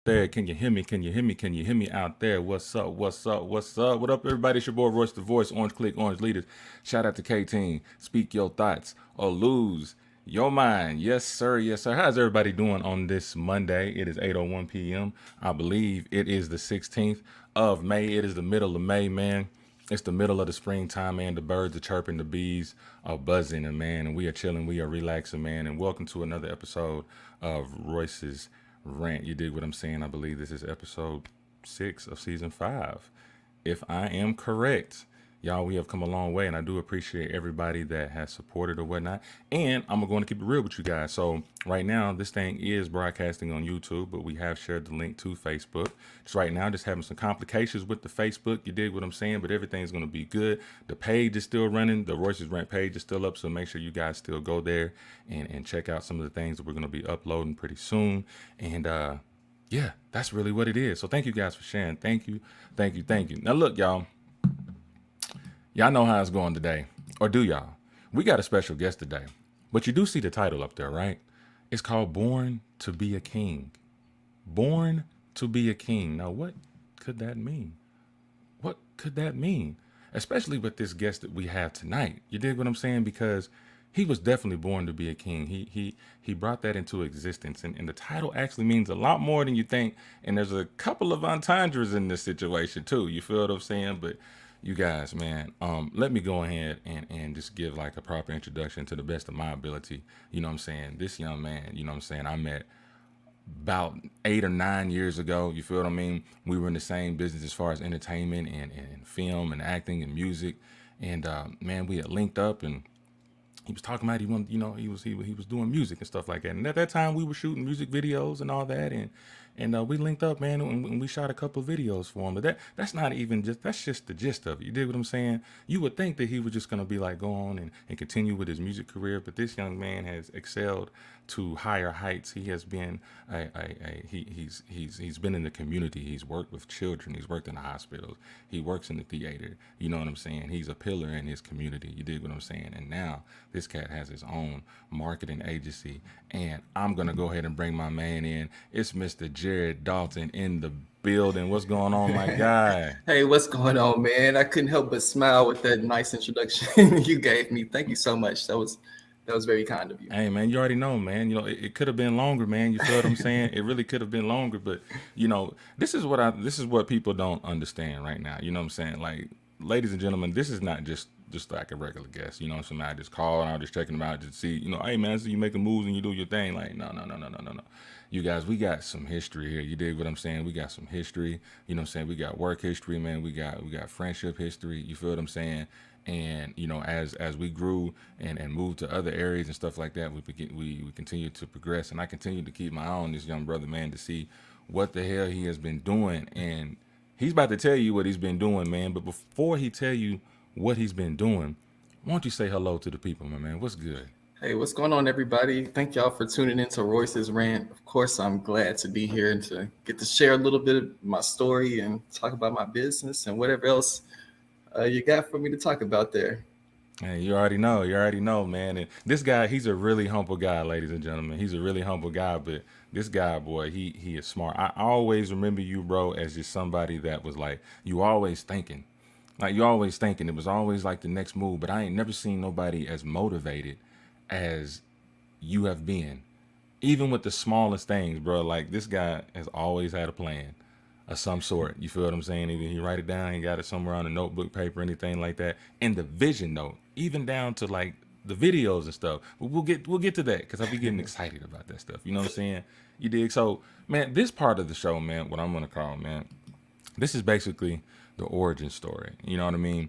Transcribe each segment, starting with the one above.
There, can you hear me? Can you hear me? Can you hear me out there? What's up? What's up? What's up? What up, everybody? It's your boy Royce the Voice, Orange Click, Orange Leaders. Shout out to K Team. Speak your thoughts or lose your mind. Yes, sir. Yes, sir. How's everybody doing on this Monday? It is 8:01 p.m. I believe it is the 16th of May. It is the middle of May, man. It's the middle of the springtime, man. The birds are chirping, the bees are buzzing, and man, and we are chilling, we are relaxing, man. And welcome to another episode of Royce's Rant. You dig what I'm saying? I believe this is episode 6 of season 5. If I am correct, y'all, we have come a long way, and I do appreciate everybody that has supported or whatnot. And I'm going to keep it real with you guys. So right now, this thing is broadcasting on YouTube, but we have shared the link to Facebook. Just right now, just having some complications with the Facebook. You dig what I'm saying? But everything's going to be good. The page is still running. The Royce's Rant page is still up, so make sure you guys still go there and check out some of the things that we're going to be uploading pretty soon. And yeah, that's really what it is. So thank you guys for sharing. Thank you, thank you, thank you. Now look, y'all. Y'all know how it's going today. Or do y'all? We got a special guest today. But you do see the title up there, right? It's called Born to be a King. Born to be a King. Now, what could that mean? What could that mean? Especially with this guest that we have tonight. You dig what I'm saying? Because he was definitely born to be a king. He brought that into existence. And the title actually means a lot more than you think. And there's a couple of entendres in this situation too. You feel what I'm saying? But you guys, man, let me go ahead and just give like a proper introduction to the best of my ability. You know what I'm saying? This young man, you know what I'm saying, I met about 8 or 9 years ago. You feel what I mean? We were in the same business as far as entertainment and film and acting and music. And man, we had linked up, and he was talking about he wanted, you know, he was doing music and stuff like that. And at that time, we were shooting music videos and all that, and we linked up, man, and we shot a couple of videos for him. But that's not even that's just the gist of it. You dig what I'm saying? You would think that he was just gonna be like go on and continue with his music career, but this young man has excelled to higher heights. He has been he's been in the community. He's worked with children. He's worked in the hospitals. He works in the theater. You know what I'm saying? He's a pillar in his community. You dig what I'm saying? And now this cat has his own marketing agency. And I'm gonna go ahead and bring my man in. It's Mr. Jared Dalton in the building. What's going on, my guy? Hey, what's going on, man? I couldn't help but smile with that nice introduction you gave me. Thank you so much. That was very kind of you. Hey, man, you already know, man. You know, it could have been longer, man. You feel what I'm saying? It really could have been longer, but you know, this is what people don't understand right now. You know what I'm saying? Like, ladies and gentlemen, this is not just like a regular guest. You know, somebody I just call and I'm just checking them out to see, you know, hey man, so you making moves and you do your thing. Like, no. You guys, we got some history here. You dig what I'm saying? We got some history. You know what I'm saying? We got work history, man. We got friendship history. You feel what I'm saying? And as we grew and moved to other areas and stuff like that, we continued to progress, and I continue to keep my eye on this young brother, man, to see what the hell he has been doing. And he's about to tell you what he's been doing, man. But before he tell you what he's been doing, why don't you say hello to the people, my man? What's good? Hey, what's going on, everybody? Thank y'all for tuning into Royce's Rant. Of course, I'm glad to be here and to get to share a little bit of my story and talk about my business and whatever else you got for me to talk about there. Hey, you already know. You already know, man. And this guy, he's a really humble guy, ladies and gentlemen. He's a really humble guy, but this guy, boy, he is smart. I always remember you, bro, as just somebody that was like, you always thinking. Like, you always thinking. It was always like the next move, but I ain't never seen nobody as motivated as you have been. Even with the smallest things, bro. Like, this guy has always had a plan of some sort. You feel what I'm saying? Either he write it down, he got it somewhere on a notebook, paper, anything like that. And the vision note, even down to like the videos and stuff. But we'll get to that because I'll be getting excited about that stuff. You know what I'm saying? You dig? So, man, this part of the show, man, what I'm gonna call, man, this is basically the origin story. You know what I mean?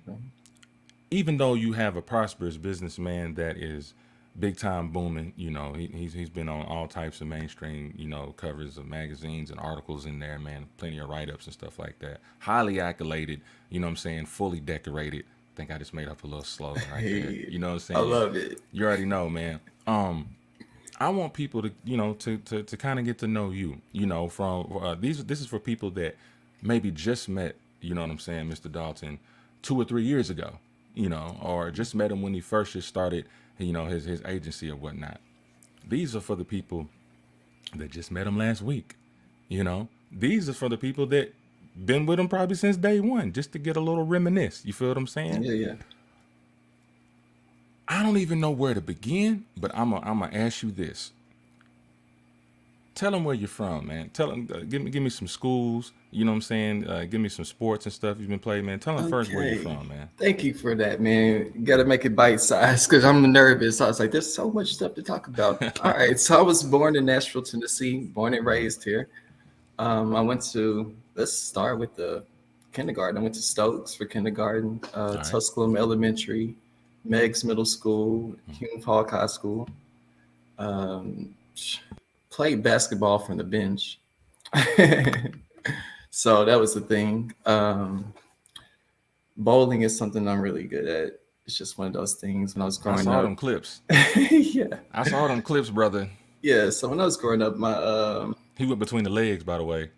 Even though you have a prosperous businessman that is big time booming, he's been on all types of mainstream, covers of magazines and articles in there, man, plenty of write ups and stuff like that. Highly accoladed, you know what I'm saying, fully decorated. I think I just made up a little slogan right there. Hey, You know what I'm I saying? love it. You already know, man. I want people to, to kind of get to know you, from this is for people that maybe just met, you know what I'm saying, Mr. Dalton 2 or 3 years ago, or just met him when he first just started, his agency or whatnot. These are for the people that just met him last week, These are for the people that been with him probably since day one, just to get a little reminisce. You feel what I'm saying? Yeah, yeah. I don't even know where to begin, but I'm gonna ask you this. Tell them where you're from, man. Tell them, give me some schools. You know what I'm saying? Give me some sports and stuff you've been playing, man. Tell them first where you're Okay. from, man. Thank you for that, man. You got to make it bite sized because I'm nervous. I was like, there's so much stuff to talk about. All right. So I was born in Nashville, Tennessee, born and raised here. I went to, let's start with the kindergarten. I went to Stokes for kindergarten, All right. Tusculum Elementary, Meigs Middle School, Hume Falk High School. Um, Played basketball from the bench. So that was the thing. Bowling is something I'm really good at. It's just one of those things when I was I growing saw up. them clips. Yeah. I saw them clips, brother. Yeah. So when I was growing up, my He went between the legs, by the way.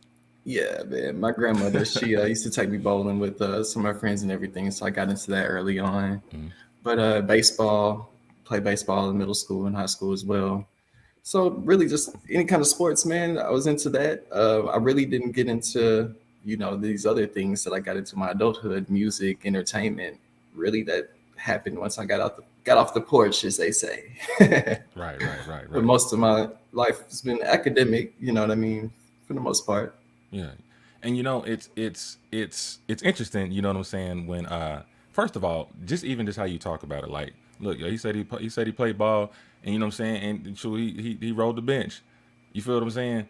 yeah, man, my grandmother, she used to take me bowling with some of my friends and everything. So I got into that early on. Mhm. But baseball, played baseball in middle school and high school as well. So really just any kind of sports, man, I was into that. I really didn't get into, these other things that I got into my adulthood, music, entertainment. Really that happened once I got off the porch, as they say. Right, right, right, But right. most of my life has been academic, you know what I mean, for the most part. Yeah, and it's interesting. You know what I'm saying? When first of all, just how you talk about it. Like, look, yo, he said he played ball, and you know what I'm saying, and so he rolled the bench. You feel what I'm saying?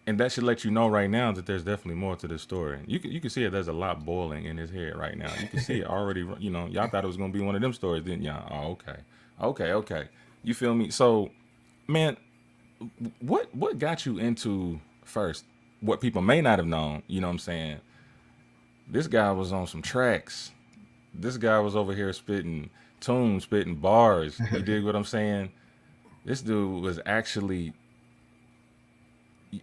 And that should let you know right now that there's definitely more to this story. You can see it. There's a lot boiling in his head right now. You can see it already. Y'all thought it was gonna be one of them stories, didn't y'all? Oh, okay, okay. You feel me? So, man, what got you into first? What people may not have known, you know what I'm saying? This guy was on some tracks. This guy was over here spitting tunes, spitting bars. You dig what I'm saying? This dude was actually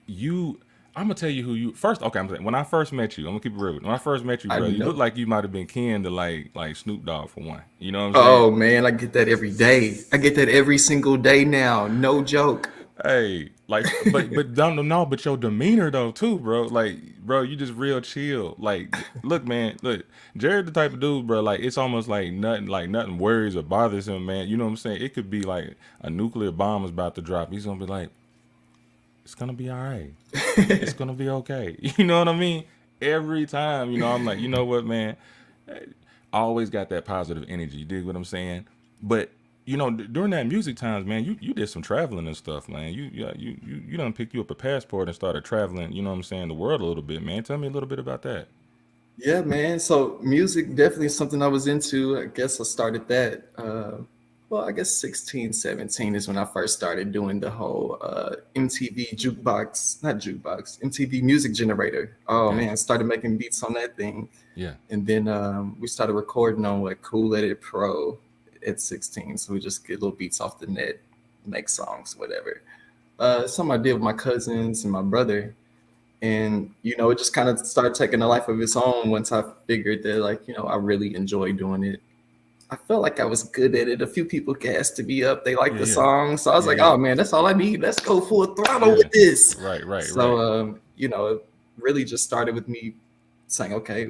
you. I'm gonna tell you who you first. Okay, I'm saying when I first met you, I'm gonna keep it real. When I first met you, I bro, you looked know. like you might have been kin to like Snoop Dogg for one. You know what I'm saying? Oh man, I get that every day. I get that every single day now. No joke. Hey, like, but don't no, but your demeanor though too, bro. Like, bro, you just real chill. Like, look, man, look, Jared the type of dude, bro. Like, it's almost like nothing worries or bothers him, man. You know what I'm saying? It could be like a nuclear bomb is about to drop. He's gonna be like, it's gonna be all right. It's gonna be okay. You know what I mean? Every time, I'm like, you know what, man? I always got that positive energy. You dig what I'm saying? But during that music times, man, you did some traveling and stuff, man. You done picked you up a passport and started traveling. You know what I'm saying? The world a little bit, man. Tell me a little bit about that. Yeah, man. So music definitely is something I was into. I guess I started that. Well, I guess 16, 17 is when I first started doing the whole MTV jukebox, not jukebox, MTV music generator. Oh man, I Gotcha. started making beats on that thing. Yeah. And then we started recording on like Cool Edit Pro at 16. So we just get little beats off the net, make songs, whatever. Something I did with my cousins and my brother. And, it just kind of started taking a life of its own once I figured that, like, I really enjoy doing it. I felt like I was good at it. A few people gassed to be up. They liked Yeah. the Yeah. song. So I was Yeah. like, Yeah. oh man, that's all I need. Let's go full throttle Yeah. with this. Right. Right. So, Right. it really just started with me saying, okay,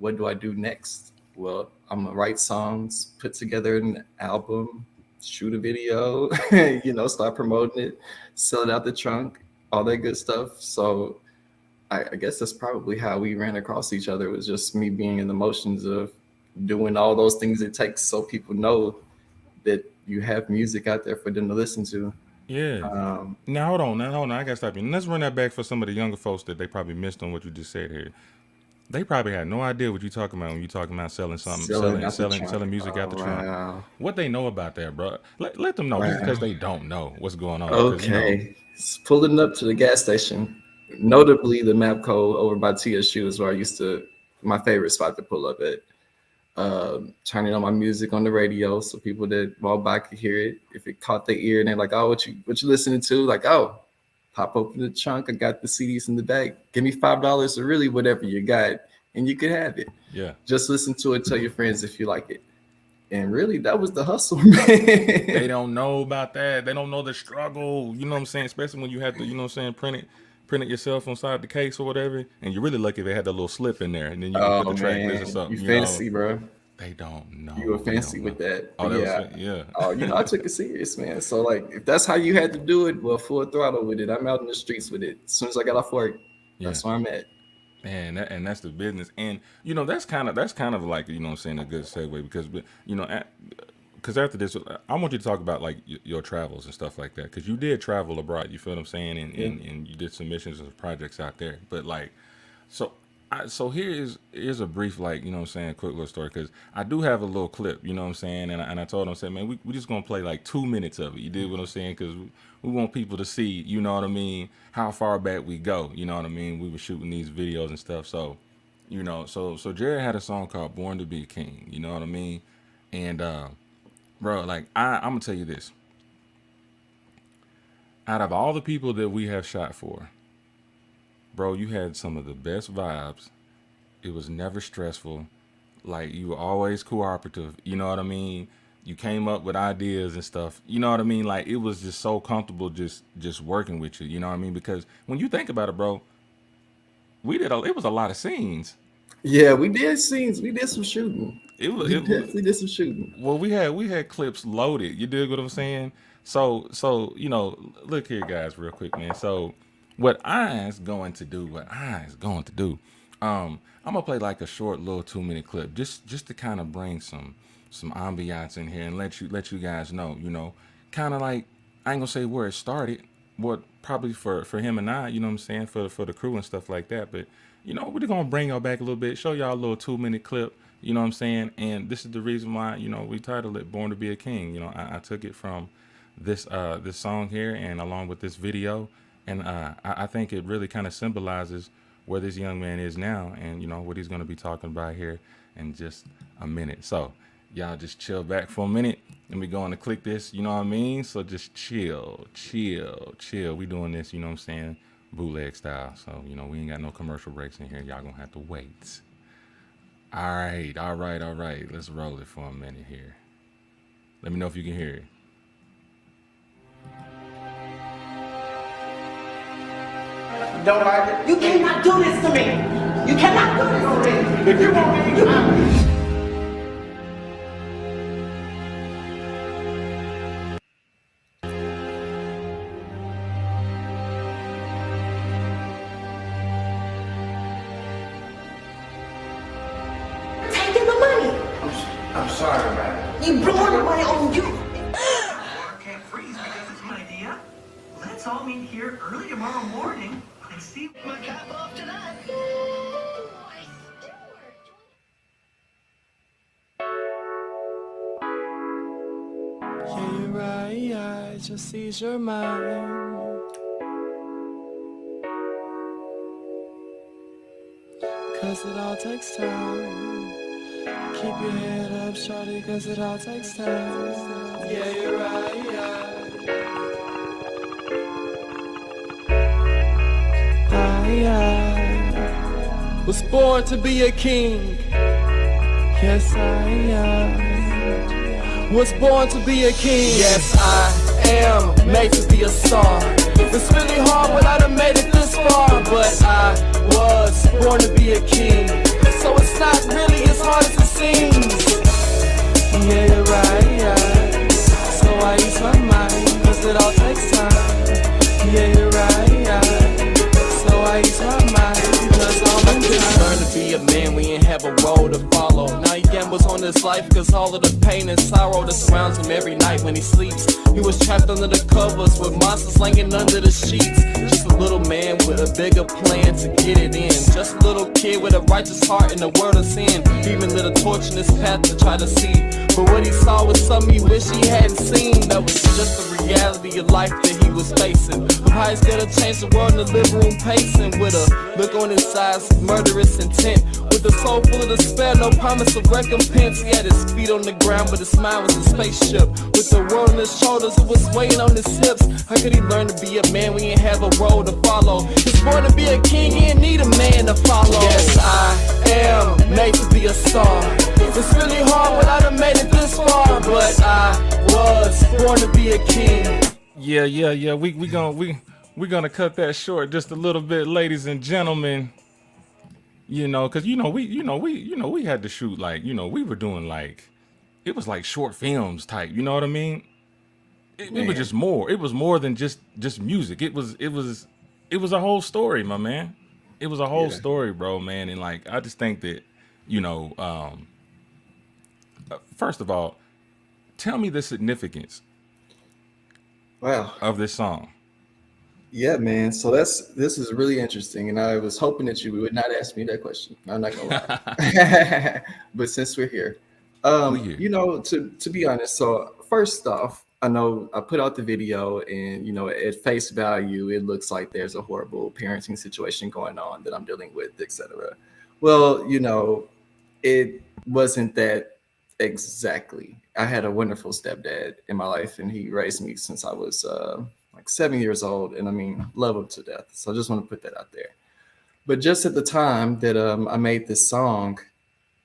what do I do next? Well, I'm gonna write songs, put together an album, shoot a video, start promoting it, sell it out the trunk, all that good stuff. So I guess that's probably how we ran across each other, was just me being in the motions of doing all those things it takes so people know that you have music out there for them to listen to. Yeah. Um, Now hold on. Now hold on. I gotta stop you. And let's run that back for some of the younger folks that they probably missed on what you just said here. They probably had no idea what you talking about when you talking about selling something, selling out the selling trunk. music out Oh, the trunk. wow. What they know about that, bro? Let them know, just in case Wow. they don't know what's going on. Because Okay. Pulling up to the gas station, notably the Mapco over by TSU is where I used to, my favorite spot to pull up at. Turning on my music on the radio so people that walk by could hear it. If it caught their ear and they're like, "Oh, what you listening to?" Like, "Oh, pop open the trunk. I got the CDs in the back. Give me $5 or really whatever you got, and you could have it. yeah, Just listen to it. Tell your friends if you like it." And really, that was the hustle, man. they don't know about that. They don't know the struggle. You know what I'm saying? Especially when you have to, you know what I'm saying, print it yourself on side the case or whatever. And you're really lucky they had that little slip in there, and then you can put Oh the track list or man, you something. fancy, bro. They don't You were know. They fancy don't know. with that. Oh, But that was yeah. yeah, Oh, I took it serious, man. So like, if that's how you had to do it, well, full throttle with it. I'm out in the streets with it. As soon as I got off work, yeah. that's where I'm at. And that's the business, and that's kind of like, you know what I'm saying, a good segue because because after this I want you to talk about like your travels and stuff like that, because you did travel abroad, you feel what I'm saying, and, Yeah. and you did submissions of projects out there, but like so so here's a brief, like, you know what I'm saying, quick little story, because I do have a little clip, you know what I'm saying, and I told him, I said, man, we just gonna play like 2 minutes of it, you did what I'm saying, because we want people to see, you know what I mean, how far back we go, you know what I mean, we were shooting these videos and stuff, so so Jared had a song called Born to Be a King, you know what I mean, and bro, like I'm gonna tell you this, out of all the people that we have shot for, bro, you had some of the best vibes. It was never stressful. Like, you were always cooperative. You know what I mean? You came up with ideas and stuff. You know what I mean? Like, it was just so comfortable just working with you. You know what I mean? Because when you think about it, bro, it was a lot of scenes. Yeah, we did scenes. We did some shooting. We It was definitely did some shooting. well, we had clips loaded. You dig what I'm saying? So look here, guys, real quick, man. So what I is going to do, I'm gonna play like a short little 2 minute clip, just to kind of bring some ambiance in here and let you guys know, kind of like, I ain't gonna say where it started, what probably for him and I, you know what I'm saying, for the crew and stuff like that, but we're gonna bring y'all back a little bit, show y'all a little 2 minute clip. You know what I'm saying? And this is the reason why, we titled it Born to Be a King. I took it from this song here, and along with this video. And I think it really kind of symbolizes where this young man is now, and what he's gonna be talking about here in just a minute. So y'all just chill back for a minute, and we going to click this, you know what I mean? So just chill, chill, chill. We doing this, you know what I'm saying, bootleg style. So, we ain't got no commercial breaks in here. Y'all gonna have to wait. All right, all right, all right. Let's roll it for a minute here. Let me know if you can hear it. Don't like it? You cannot do this to me. You cannot do this to me. If you want me, taking the money. I'm sorry, man. You blowing the money on you. Water can't freeze because it's my idea. Let's all meet here early tomorrow morning and see my cap off tonight. Why, Stuart, just ease your mind. Cause it all takes time. Keep your head up, shorty, cause it all takes time. Yeah, you're right, yeah. I was born to be a king. Yes, I am. Was born to be a king. Yes, I am made to be a star. It's really hard, but I done made it this far. But I was born to be a king. So it's not really as hard as it seems. Yeah, you're right, yeah. So I ease my mind, cause it all takes time. Yeah, you're right, yeah. So I ease my mind, cause all my time. Learn to be a man, we ain't have a role to follow. Now he gambles on his life, cause all of the pain and sorrow that surrounds him every night when he sleeps. He was trapped under the covers with monsters slinging under the sheets. Just a little man with a bigger plan to get it in. Just a little kid with a righteous heart in the world of sin. Even lit a torch in his path to try to see. But what he saw was something he wished he hadn't seen. That was just the reality of life that he was facing. Of how he's gonna change the world in the living room pacing. With a look on his eyes, murderous intent. With a soul full of despair, no promise of recompense. He had his feet on the ground, but his mind was a spaceship. With the world on his shoulders, it was weighing on his hips. How could he learn to be a man when he ain't have a role to follow? He's born to be a king, he ain't need a man to follow. Yes, I am made to be a star. It's really hard, but I done made it this far. But I was born to be a king. Yeah. We're gonna cut that short just a little bit, ladies and gentlemen. You know, cause we had to shoot like, we were doing like, it was like short films type. You know what I mean? It was just more. It was more than just music. It was a whole story, my man. It was a whole story, bro, man. And like, I just think that, first of all, tell me the significance of this song. Yeah, man. So this is really interesting, and I was hoping that you would not ask me that question. I'm not gonna lie, but since we're here, to be honest. So first off, I know I put out the video, and at face value, it looks like there's a horrible parenting situation going on that I'm dealing with, etc. Well, it wasn't that exactly. I had a wonderful stepdad in my life, and he raised me since I was like 7 years old, and I mean, love him to death. So I just want to put that out there. But just at the time that I made this song,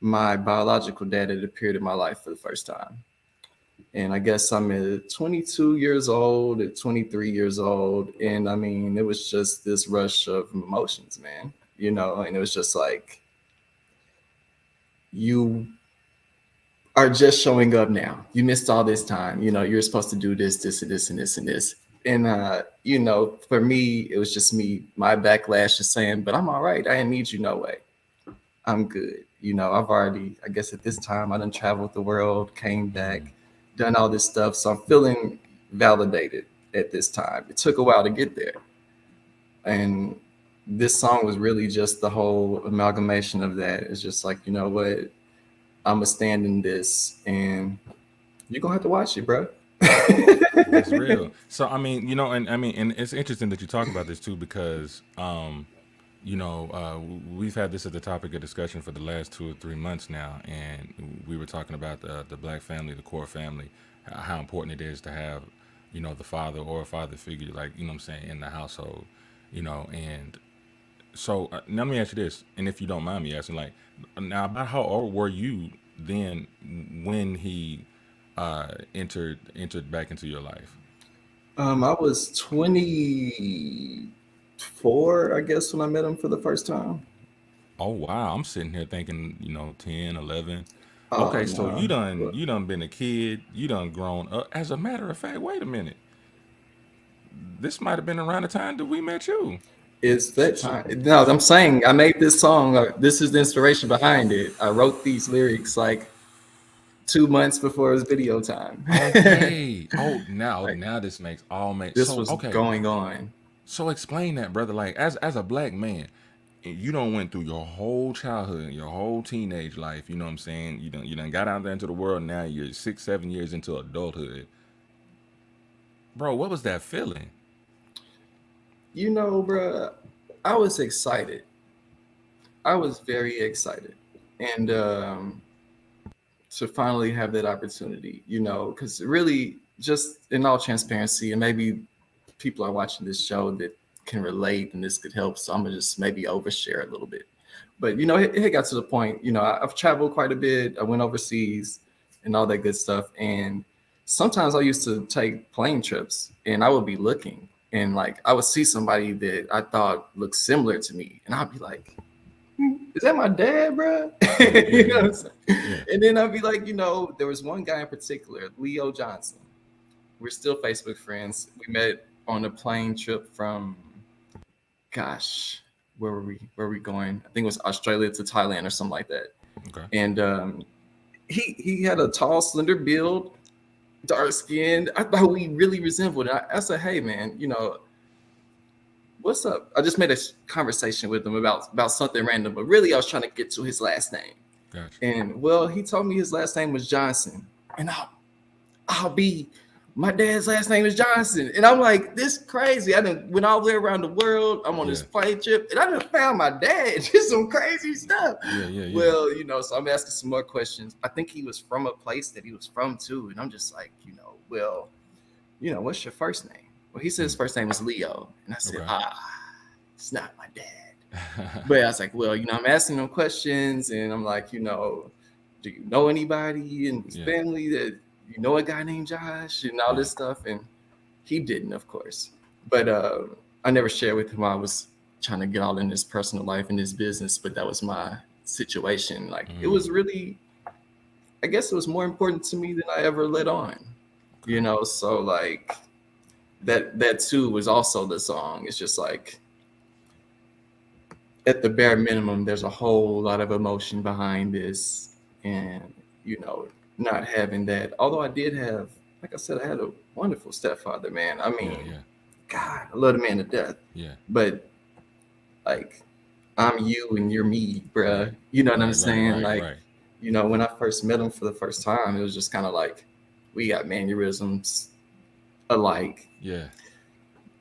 my biological dad had appeared in my life for the first time. And I guess I'm at 22 years old, at 23 years old. And I mean, it was just this rush of emotions, man, and it was just like, you are just showing up now. You missed all this time. You're supposed to do this, this, and this, and this, and this. And, for me, it was just my backlash is saying, but I'm all right. I didn't need you no way. I'm good. I've already, I guess at this time, I done traveled the world, came back, done all this stuff. So I'm feeling validated at this time. It took a while to get there. And this song was really just the whole amalgamation of that. It's just like, you know what? I'm going to stand in this, and you're going to have to watch it, bro. That's real. So I mean, and it's interesting that you talk about this too, because we've had this as the topic of discussion for the last 2 or 3 months now, and we were talking about the black family, the core family, how important it is to have the father or a father figure, like in the household, and so now let me ask you this, and if you don't mind me asking, like, now about how old were you then when he entered back into your life? I was 24, I guess, when I met him for the first time. Oh wow, I'm sitting here thinking 10, 11. Oh, Okay, so no. you done been a kid, you done grown up. As a matter of fact, wait a minute, this might have been around the time that we met you. It's that time. No, I'm saying I made this song. This is the inspiration behind it. I wrote these lyrics like 2 months before it was video time. Okay. Now this makes This so, was okay. going on. So explain that, brother. Like, as a black man, you done went through your whole childhood, your whole teenage life. You know what I'm saying? You done got out there into the world. Now you're 6, 7 years into adulthood. Bro, what was that feeling? You know, bruh, I was excited. I was very excited. And to finally have that opportunity, you know, because really, just in all transparency, and maybe people are watching this show that can relate and this could help. So I'm gonna just maybe overshare a little bit. But you know, it got to the point, you know, I've traveled quite a bit. I went overseas and all that good stuff. And sometimes I used to take plane trips and I would be looking and like I would see somebody that I thought looked similar to me. And I'd be like, is that my dad, bro? You know what I'm saying? Yeah. And then I'd be like, you know, there was one guy in particular, Leo Johnson. We're still Facebook friends. We met on a plane trip from, gosh, where were we? Where were we going? I think it was Australia to Thailand or something like that. Okay. And he had a tall, slender build, dark skinned. I thought we really resembled. I said, hey man, you know, what's up? I just made a conversation with him about something random, but really I was trying to get to his last name. Gotcha. And well, he told me his last name was Johnson, and I'll be. My dad's last name is Johnson. And I'm like, this crazy. I done went all the way around the world. I'm on this plane trip and I done found my dad. Just some crazy stuff. Yeah. Well, you know, so I'm asking some more questions. I think he was from a place that he was from too. And I'm just like, you know, well, you know, what's your first name? Well, he said his first name was Leo. And I said, it's not my dad. But I was like, well, you know, I'm asking him questions and I'm like, you know, do you know anybody in his family that, you know, a guy named Josh and all this stuff? And he didn't, of course. But I never shared with him. I was trying to get all in his personal life and his business, but that was my situation. Like it was really, I guess it was more important to me than I ever let on, you know? So like that too was also the song. It's just like, at the bare minimum, there's a whole lot of emotion behind this. And, you know, not having that, although I did have, like I said, I had a wonderful stepfather, man. I mean, God, I love the man to death. Yeah. But like, I'm you and you're me, bruh. You know what I'm saying? Like, you know, when I first met him for the first time, it was just kind of like, we got mannerisms alike. Yeah.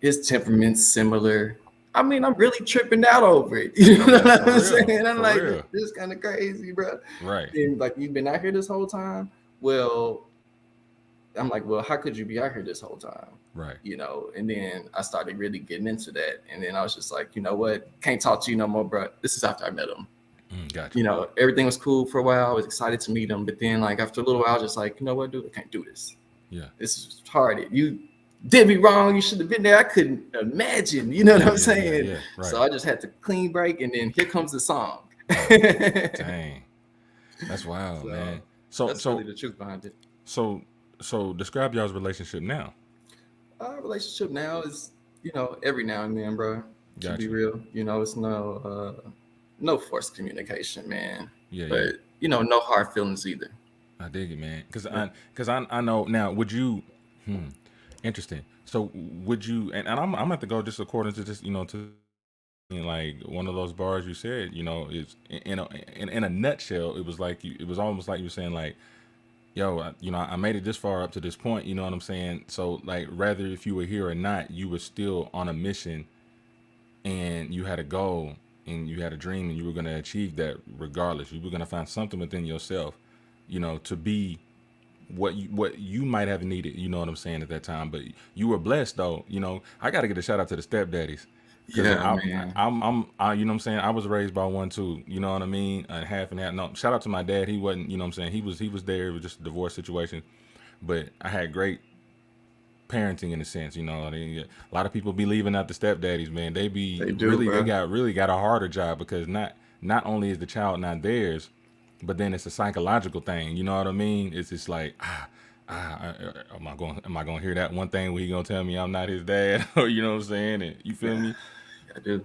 His temperament's similar. I mean, I'm really tripping out over it. You know what I'm saying? I'm like, this is kind of crazy, bro. Right. And like, you've been out here this whole time? Well, I'm like, well, how could you be out here this whole time? Right. You know, and then I started really getting into that. And then I was just like, you know what? Can't talk to you no more, bro. This is after I met him. Gotcha. You know, everything was cool for a while. I was excited to meet him. But then, like, after a little while, I was just like, you know what, dude? I can't do this. Yeah. This is hard. You did me wrong. You should have been there. I couldn't imagine. You know what I'm saying? Yeah, right. So I just had to clean break, and then here comes the song. Dang, that's wild, man. So that's really the truth behind it. So describe y'all's relationship now. Our relationship now is, you know, every now and then, bro. To be real, you know, it's no forced communication, man. Yeah. But you know, no hard feelings either. I dig it, man. Because I know now. Would you? Interesting. So would you? And I'm gonna have to go just according to this, you know, to like one of those bars you said, you know, is in a nutshell. It was like it was almost like you were saying like, yo, you know, I made it this far up to this point. You know what I'm saying? So like, rather if you were here or not, you were still on a mission, and you had a goal, and you had a dream, and you were gonna achieve that regardless. You were gonna find something within yourself, you know, to be what you might have needed, you know what I'm saying, at that time. But you were blessed though, you know. I gotta get a shout out to the stepdaddies. Yeah, man. I'm you know what I'm saying, I was raised by one too, you know what I mean, half and half. No, shout out to my dad. He wasn't, you know what I'm saying, he was there. It was just a divorce situation, but I had great parenting in a sense, you know. I mean, a lot of people be leaving out the stepdaddies, man. They got a harder job, because not only is the child not theirs, but then it's a psychological thing. You know what I mean? It's just like, am I going to hear that one thing where he going to tell me I'm not his dad? Or, you know what I'm saying? And you feel me? I do.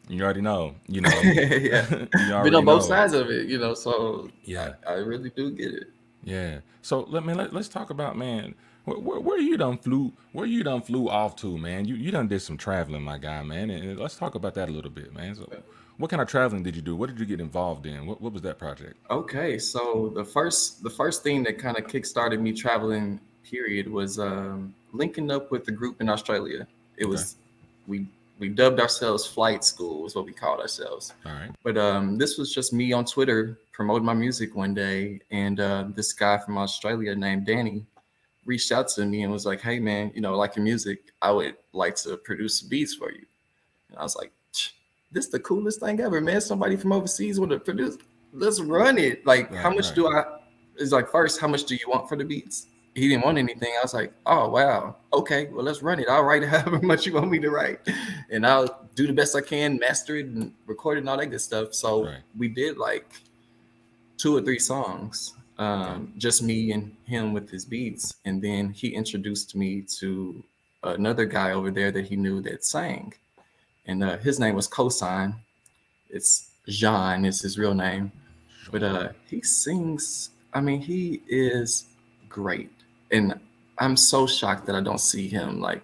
You already know, you know. Yeah. Been on both sides of it, you know, so yeah, I really do get it. Yeah. So let's talk about, man, where you done flew off to, man. You done did some traveling, my guy, man. And let's talk about that a little bit, man. So what kind of traveling did you do? What did you get involved in? What was that project? Okay, so the first thing that kind of kickstarted me traveling, period was linking up with the group in Australia. It was we dubbed ourselves Flight School is what we called ourselves. All right. But this was just me on Twitter promoting my music one day, and this guy from Australia named Danny reached out to me and was like, "Hey man, you know, like your music, I would like to produce beats for you." And I was like, "This is the coolest thing ever, man! Somebody from overseas want to produce. Let's run it. Like, how much do I?" It's like, first, how much do you want for the beats? He didn't want anything. I was like, "Oh wow, okay, well let's run it. I'll write however much you want me to write, and I'll do the best I can, master it and record it and all that good stuff." So we did like 2 or 3 songs, just me and him with his beats, and then he introduced me to another guy over there that he knew that sang, and his name was Cosign. It's Jean is his real name, but he sings. I mean, he is great. And I'm so shocked that I don't see him like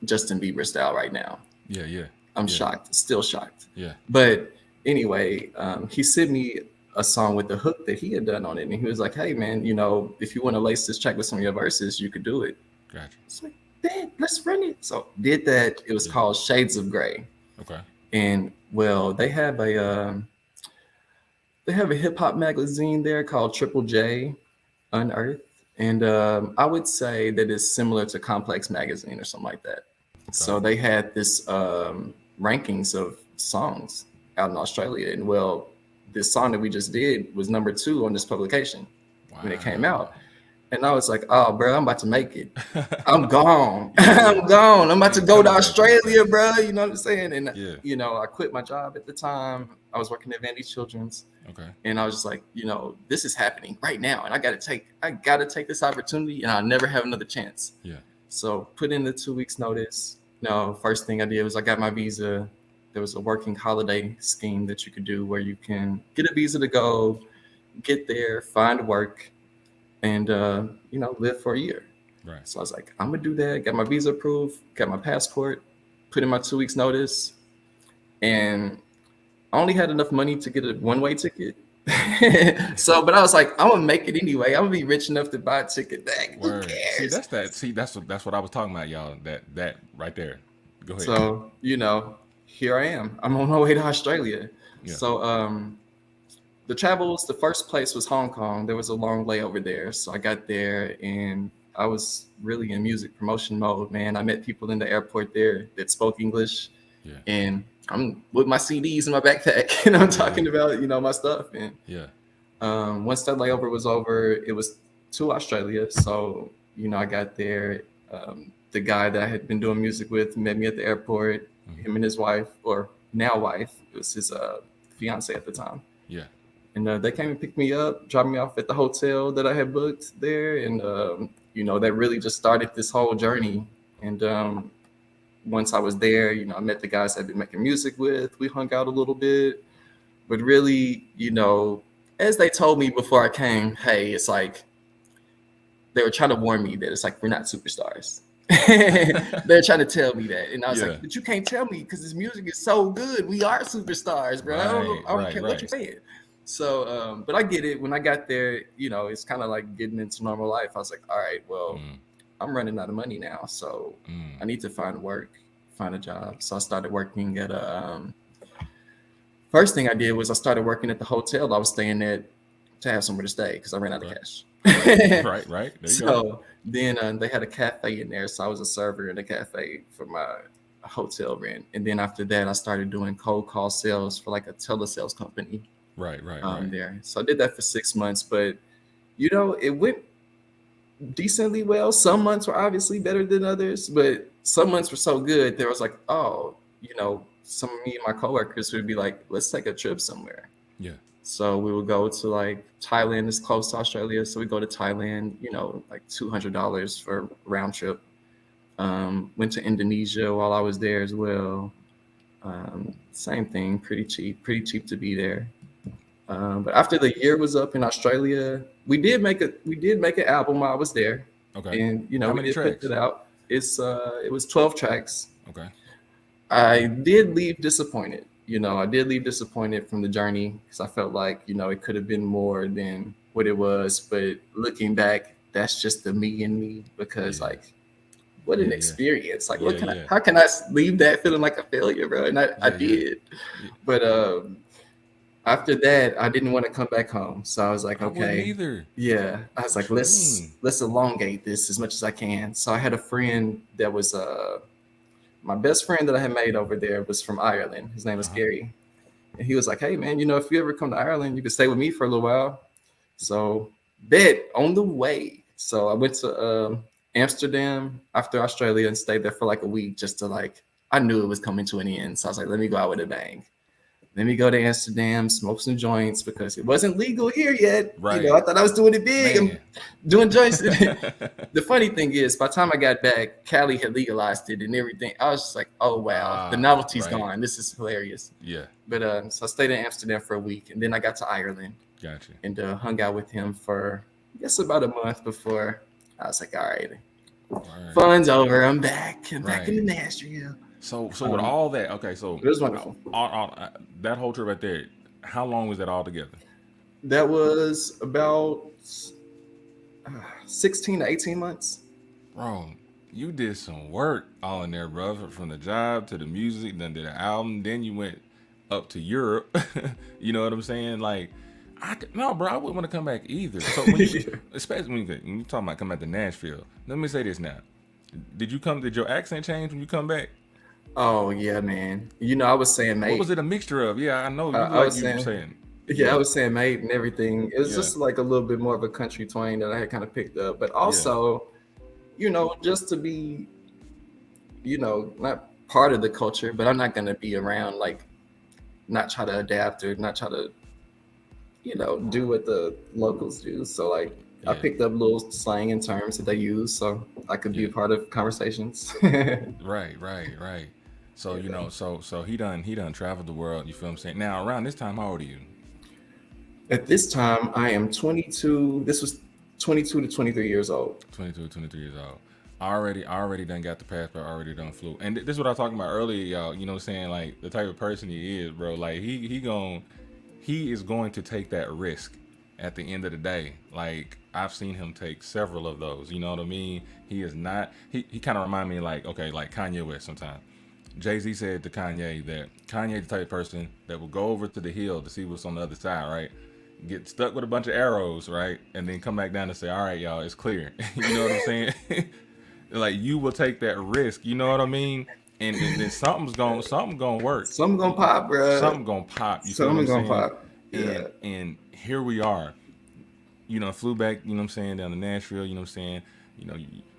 Justin Bieber style right now. Yeah. I'm shocked, still shocked. Yeah. But anyway, he sent me a song with the hook that he had done on it. And he was like, "Hey man, you know, if you want to lace this track with some of your verses, you could do it." Gotcha. It's like, "Man, let's run it." So did that. It was called Shades of Grey. Okay. And well, they have a hip hop magazine there called Triple J Unearthed. And I would say that it's similar to Complex Magazine or something like that. Okay. So they had this rankings of songs out in Australia. And well, this song that we just did was number 2 on this publication when it came out. And I was like, "Oh, bro, I'm about to make it. I'm gone. I'm gone. I'm about to go to Australia, bro." You know what I'm saying? And, you know, I quit my job at the time. I was working at Vandy Children's. Okay. And I was just like, you know, this is happening right now. And I got to take this opportunity, and I'll never have another chance. Yeah. So put in the 2 weeks notice. No, first thing I did was I got my visa. There was a working holiday scheme that you could do where you can get a visa to go, get there, find work, and, you know, live for a year. Right. So I was like, I'm going to do that. Got my visa approved, got my passport, put in my 2 weeks notice. And I only had enough money to get a one-way ticket. But I was like, I'm going to make it anyway. I'm going to be rich enough to buy a ticket back. Who cares? That's what I was talking about, y'all. That right there. Go ahead. So, you know, here I am. I'm on my way to Australia. Yeah. So, the travels, the first place was Hong Kong. There was a long layover there. So I got there and I was really in music promotion mode, man. I met people in the airport there that spoke English. Yeah. And I'm with my CDs in my backpack and I'm talking about, you know, my stuff. And once that layover was over, it was to Australia. So, you know, I got there. The guy that I had been doing music with met me at the airport, him and his wife, or now wife. It was his fiance at the time. Yeah. And they came and picked me up, dropped me off at the hotel that I had booked there. And, you know, that really just started this whole journey. And once I was there, you know, I met the guys I've been making music with. We hung out a little bit. But really, you know, as they told me before I came, hey, it's like they were trying to warn me that it's like we're not superstars. They're trying to tell me that. And I was like, but you can't tell me because this music is so good. We are superstars, bro. I don't care what you're saying. So, but I get it. When I got there, you know, it's kind of like getting into normal life. I was like, all right, well, I'm running out of money now. So I need to find work, find a job. So I started working at first thing I did was I started working at the hotel I was staying at to have somewhere to stay because I ran out of cash. Right. There you go. Then they had a cafe in there. So I was a server in a cafe for my hotel rent. And then after that, I started doing cold call sales for like a telesales company. Right. There. So I did that for 6 months, but you know, it went decently well. Some months were obviously better than others, but some months were so good. There was like, oh, you know, some of me and my coworkers would be like, let's take a trip somewhere. Yeah. So we would go to like Thailand is close to Australia. So we go to Thailand, you know, like $200 for round trip. Went to Indonesia while I was there as well. Same thing, pretty cheap to be there. But after the year was up in Australia, we did make an album while I was there. Okay. And you know, we did put it out. It was 12 tracks. Okay. I did leave disappointed. You know, I did leave disappointed from the journey because I felt like, you know, it could have been more than what it was. But looking back, that's just the me and me, because like, what an experience. Like, what can how can I leave that feeling like a failure, bro? And I did. But after that, I didn't want to come back home. So I was like, okay. Either. Yeah. I was like, let's elongate this as much as I can. So I had a friend that was my best friend that I had made over there was from Ireland. His name was Gary. And he was like, hey man, if you ever come to Ireland, you can stay with me for a little while. So bet on the way. So I went to Amsterdam after Australia and stayed there for like a week, just to I knew it was coming to an end. So I was like, let me go out with a bang. Let me go to Amsterdam, smoke some joints, because it wasn't legal here yet. Right. I thought I was doing it big. I'm doing joints. The funny thing is, by the time I got back, Cali had legalized it and everything. I was just like, oh, wow, the novelty's gone. This is hilarious. Yeah. But so I stayed in Amsterdam for a week, and then I got to Ireland. Gotcha. And hung out with him for, I guess, about a month before I was like, all right. Fun's over. I'm back. I'm back in Nashville. So with all that, okay, so it was wonderful. That whole trip right there, how long was that all together? That was about 16 to 18 months. Bro, you did some work all in there, bro. From the job to the music, then to the album, then you went up to Europe. You know what I'm saying? Like, no, bro, I wouldn't want to come back either. So when you, especially when you talking about coming back to Nashville, let me say this now. Did your accent change when you come back? Oh yeah, man. I was saying mate. What was it a mixture of? Yeah, I know. I was saying. Yeah, I was saying mate and everything. It was just like a little bit more of a country twang that I had kind of picked up. But also, just to be, not part of the culture, but I'm not going to be around, not try to adapt or not try to, do what the locals do. So I picked up little slang and terms that they use so I could be a part of conversations. Right. So, so he done traveled the world, you feel what I'm saying? Now, around this time, how old are you? At this time, I am 22. This was 22 to 23 years old. 22 to 23 years old. I already done got the passport, already done flew. And this is what I was talking about earlier, y'all. You know what I'm saying? Like, the type of person he is, bro. Like, he is going to take that risk at the end of the day. Like, I've seen him take several of those. You know what I mean? He is not, he kind of remind me like Kanye West sometimes. Jay-Z said to Kanye that Kanye the type of person that will go over to the hill to see what's on the other side, right? Get stuck with a bunch of arrows, right? And then come back down and say, all right, y'all, it's clear. You know what I'm saying? Like, you will take that risk. You know what I mean? And then something's gonna work. Something gonna pop, bro. Something gonna pop. Something gonna pop. Yeah. And here we are. Flew back, you know what I'm saying, down to Nashville, you know what I'm saying?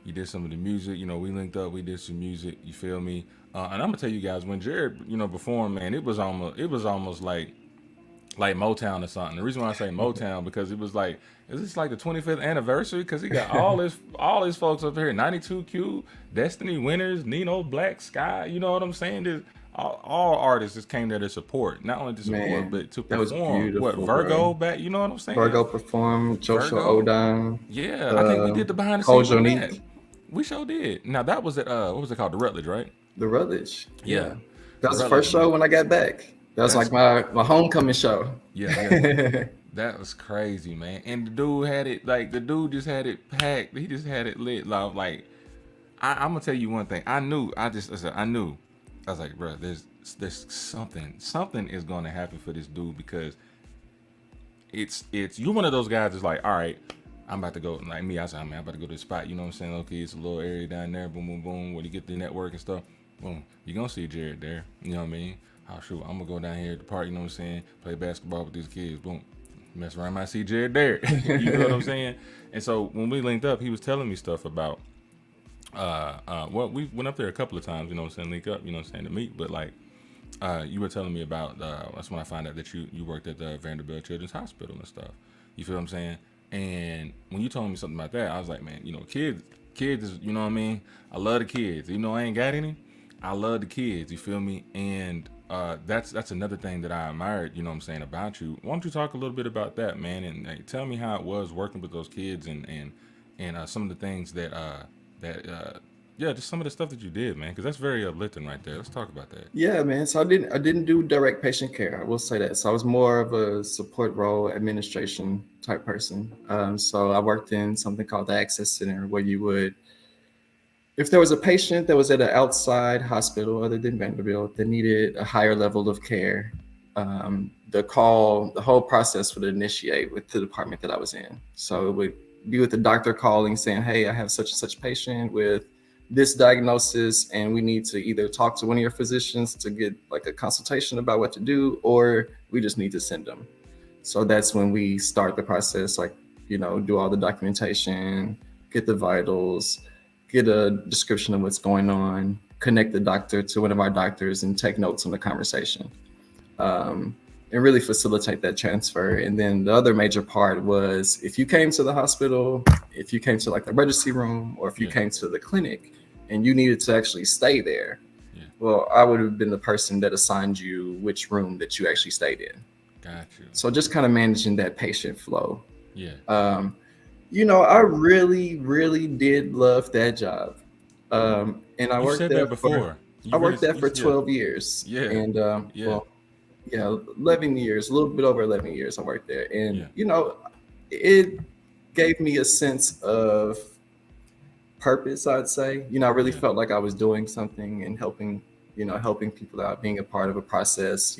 You did some of the music, we linked up, we did some music, you feel me? And I'm gonna tell you guys, when Jared, performed, man, it was almost like Motown or something. The reason why I say Motown, because it was like, is this like the 25th anniversary? Because he got all his folks up here, 92Q, Destiny Winners, Nino Black, Sky, you know what I'm saying? There's all artists just came there to support, not only to support, but to perform. What, Virgo back, you know what I'm saying? Virgo performed, Joshua Odom. Yeah, I think we did the behind the scenes on that. We sure did. Now that was at what was it called? The Rutledge, right? The Rutledge. Yeah. That was the first show when I got back. That was like my homecoming show. Yeah. That was crazy, man. And the dude had it, the dude just had it packed. He just had it lit. Like, I'm gonna tell you one thing. I knew. I was like, bro, there's something is gonna happen for this dude, because it's you're one of those guys that's like, all right, I'm about to go, like me, I said, I'm about to go to the spot, you know what I'm saying? Okay, it's a little area down there, boom, boom, boom, where you get the network and stuff, boom, you're gonna see Jared there, you know what I mean? Oh shoot, I'm gonna go down here at the park, you know what I'm saying? Play basketball with these kids, boom, mess around, might see Jared there, you know what I'm saying? And so when we linked up, he was telling me stuff about, well, we went up there a couple of times, you know what I'm saying, link up, you know what I'm saying, to meet, but you were telling me about, that's when I found out that you worked at the Vanderbilt Children's Hospital and stuff, you feel what I'm saying? And when you told me something about that, I was like, man, kids is, you know what I mean? I love the kids. Even though I ain't got any, I love the kids, you feel me? And that's another thing that I admired, you know what I'm saying, about you. Why don't you talk a little bit about that, man? And tell me how it was working with those kids and some of the things that Yeah, just some of the stuff that you did, man, because that's very uplifting right there. Let's talk about that. Yeah, man. So I didn't do direct patient care. I will say that. So I was more of a support role, administration type person. So I worked in something called the Access Center, where you would, if there was a patient that was at an outside hospital other than Vanderbilt that needed a higher level of care, the whole process would initiate with the department that I was in. So it would be with the doctor calling saying, "Hey, I have such and such patient with this diagnosis, and we need to either talk to one of your physicians to get like a consultation about what to do, or we just need to send them." So that's when we start the process, like, do all the documentation, get the vitals, get a description of what's going on, connect the doctor to one of our doctors, and take notes on the conversation, and really facilitate that transfer. And then the other major part was, if you came to the hospital, if you came to like the emergency room, or if you came to the clinic and you needed to actually stay there, well, I would have been the person that assigned you which room that you actually stayed in. Got you. So just kind of managing that patient flow. Yeah. I really, really did love that job. And I worked there before. I worked there for 12 years. Yeah. And, 11 years, a little bit over 11 years I worked there. And, it gave me a sense of purpose, I'd say. I really felt like I was doing something and helping people out, being a part of a process.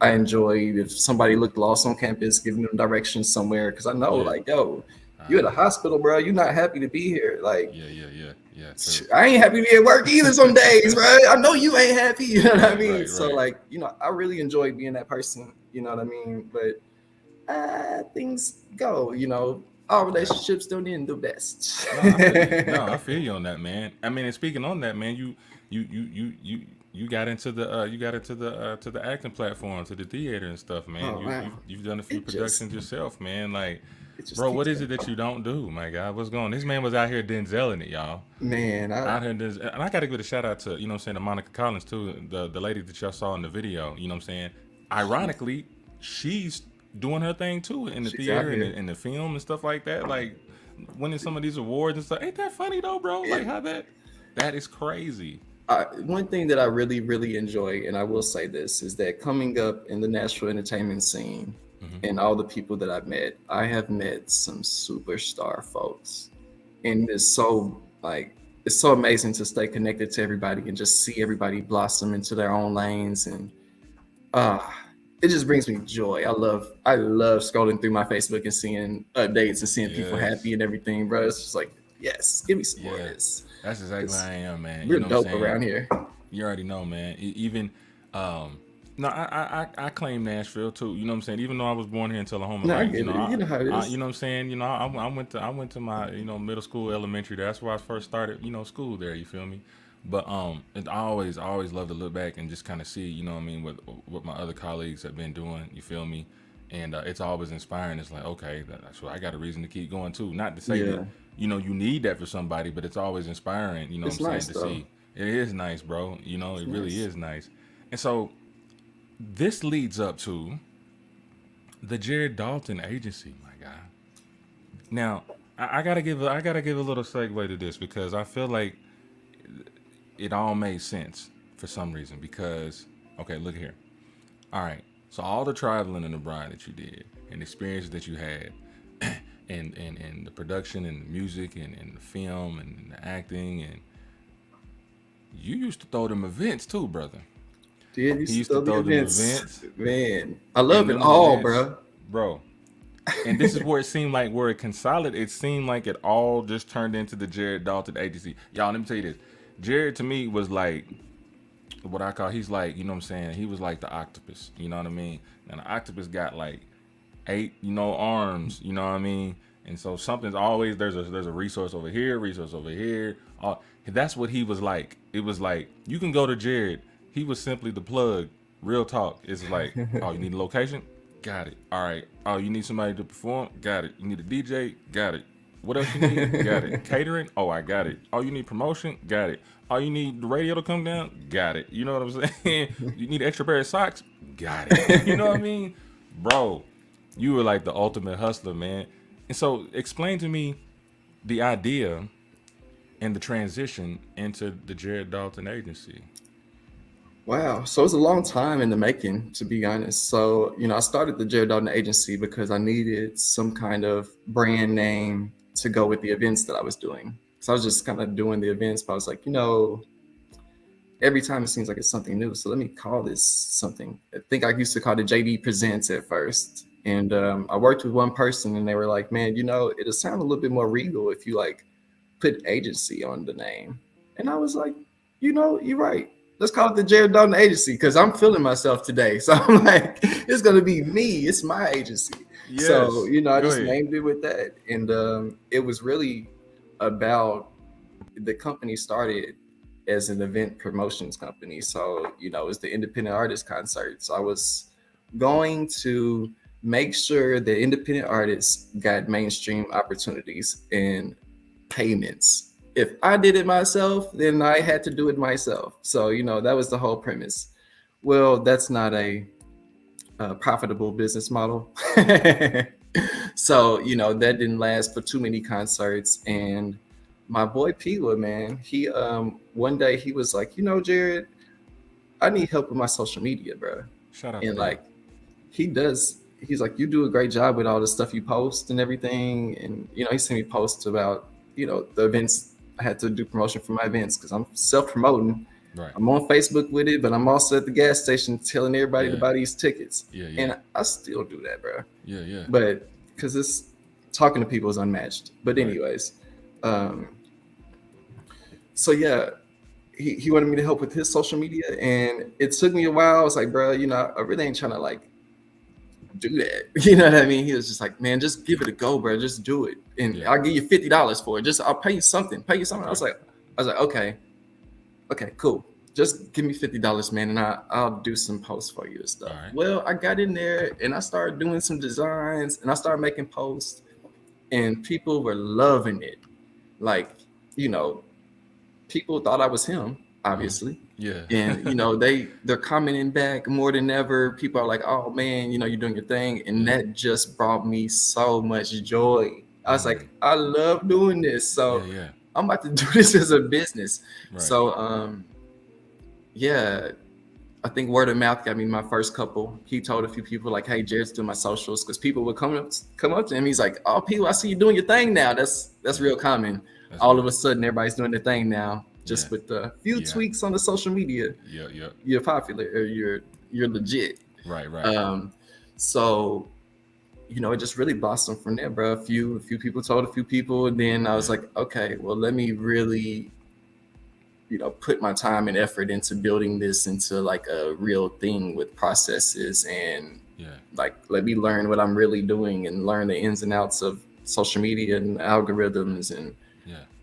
I enjoyed if somebody looked lost on campus, giving them directions somewhere, because I know, like, yo, you at a hospital, bro. You're not happy to be here. Like, yeah. I ain't happy to be at work either some days, bro. I know you ain't happy. You know what I mean? So, like, I really enjoy being that person. You know what I mean? But things go. All relationships don't end the best. I feel you on that, man. I mean, and speaking on that, man, you got into the to the acting platform, to the theater and stuff, man. Wow. You've done a few productions yourself, man. Like, Bro, what is it that you don't do? My God, what's going on? This man was out here Denzeling it, y'all. Man, out here, and I got to give a shout out to, to Monica Collins too, the lady that y'all saw in the video. You know what I'm saying? Ironically, she's doing her thing too in the theater and in the film and stuff like that. Like, winning some of these awards and stuff. Ain't that funny though, bro? Like, how that is crazy. One thing that I really, really enjoy, and I will say this, is that coming up in the Nashville entertainment scene, and all the people that I have met some superstar folks, and it's so amazing to stay connected to everybody and just see everybody blossom into their own lanes, and it just brings me joy. I love scrolling through my Facebook and seeing updates and seeing people happy and everything, bro. It's just like, yes, give me some more of this. That's exactly how I am, man. We're dope around here. You already know, man. Even no, I claim Nashville too. You know what I'm saying? Even though I was born here in Tullahoma, I get it. You know how it is. You know what I'm saying? I went to my middle school, elementary. That's where I first started. School there. You feel me? But I always love to look back and just kind of see, what I mean, what my other colleagues have been doing. You feel me? And it's always inspiring. It's like, okay, that's what I got a reason to keep going too. Not to say that you need that for somebody, but it's always inspiring. You know what I'm saying? To see. It is nice, bro. It really is nice. And so this leads up to the Jared Dalton agency, my guy. Now, I gotta give a little segue to this, because I feel like it all made sense for some reason. Because, okay, look here. All right, so all the traveling and the bride that you did, and the experiences that you had, and the production and the music and the film and the acting, and you used to throw them events too, brother. Dude, he used to throw them events. Man, I love it all, bro. And this is where it seemed like it consolidated. It seemed like it all just turned into the Jared Dalton agency. Y'all, let me tell you this. Jared to me was like what I call, he's like, you know what I'm saying? He was like the octopus, you know what I mean? And the octopus got like 8, arms, you know what I mean? And so something's always, there's a resource over here. That's what he was like. It was like, you can go to Jared. He was simply the plug. Real talk. It's like, oh, you need a location? Got it. All right. Oh, you need somebody to perform? Got it. You need a DJ? Got it. What else you need? Got it. Catering? Oh, I got it. Oh, you need promotion? Got it. Oh, you need the radio to come down? Got it. You know what I'm saying? You need an extra pair of socks? Got it. You know what I mean? Bro, you were like the ultimate hustler, man. And so explain to me the idea and the transition into the Jared Dalton agency? Wow. So it was a long time in the making, to be honest. So, I started the Jared Dalton agency because I needed some kind of brand name to go with the events that I was doing. So I was just kind of doing the events, but I was like, every time it seems like it's something new. So let me call this something. I think I used to call it JD Presents at first. And I worked with one person and they were like, man, it'll sound a little bit more regal if you like put agency on the name. And I was like, you're right. Let's call it the Jared Dalton agency because I'm feeling myself today. So I'm like, it's going to be me. It's my agency. Yes. So, I just ahead. named it with that. And it was really about the company started as an event promotions company. So, it's the independent artist concert. So I was going to make sure that independent artists got mainstream opportunities and payments. If I did it myself, then I had to do it myself. So, that was the whole premise. Well, that's not a profitable business model. So, that didn't last for too many concerts. And my boy Pila, man, he one day he was like, Jared, I need help with my social media, bro. Shout out And to like he's like, you do a great job with all the stuff you post and everything. And he sent me posts about, the events. I had to do promotion for my events because I'm self-promoting. Right. I'm on Facebook with it, but I'm also at the gas station telling everybody to buy these tickets. Yeah. And I still do that, bro. Yeah. But because it's talking to people is unmatched. But anyways, so yeah, he wanted me to help with his social media, and it took me a while. I was like, bro, I really ain't trying to like do that. You know what I mean? He was just like, man, just give it a go, bro. Just do it, and I'll give you $50 for it. I'll pay you something. I was like, okay, cool. Just give me $50, man, and I'll do some posts for you and stuff. Right. Well, I got in there and I started doing some designs and I started making posts, and people were loving it. Like, people thought I was him, obviously. Yeah. And they're commenting back more than ever. People are like, oh man, you're doing your thing. And that just brought me so much joy. I was like, I love doing this. So I'm about to do this as a business. Right. So I think word of mouth got me my first couple. He told a few people like, hey, Jared's doing my socials, because people would come up to him. He's like, oh, people, I see you doing your thing now. That's real common. That's all of a sudden, everybody's doing their thing now. Just with a few tweaks on the social media, you're popular or you're legit. Right. So, it just really blossomed from there, bro. A few people told a few people, and then I was like, okay, well, let me really, put my time and effort into building this into like a real thing with processes, and like let me learn what I'm really doing and learn the ins and outs of social media and algorithms. And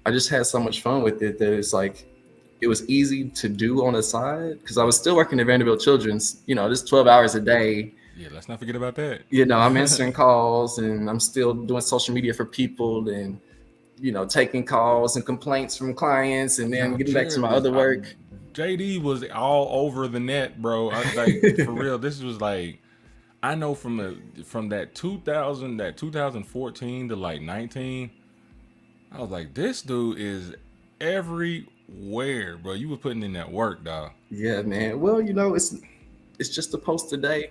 I just had so much fun with it that it's like, it was easy to do on the side because I was still working at Vanderbilt Children's, just 12 hours a day. Yeah, let's not forget about that. I'm answering calls and I'm still doing social media for people and, taking calls and complaints from clients and then getting back to my other work. JD was all over the net, bro. Like for real, this was like, I know from that 2014 to like 19, I was like, this dude is everywhere, bro. You were putting in that work, dog. Yeah, man. Well, it's just a post a day.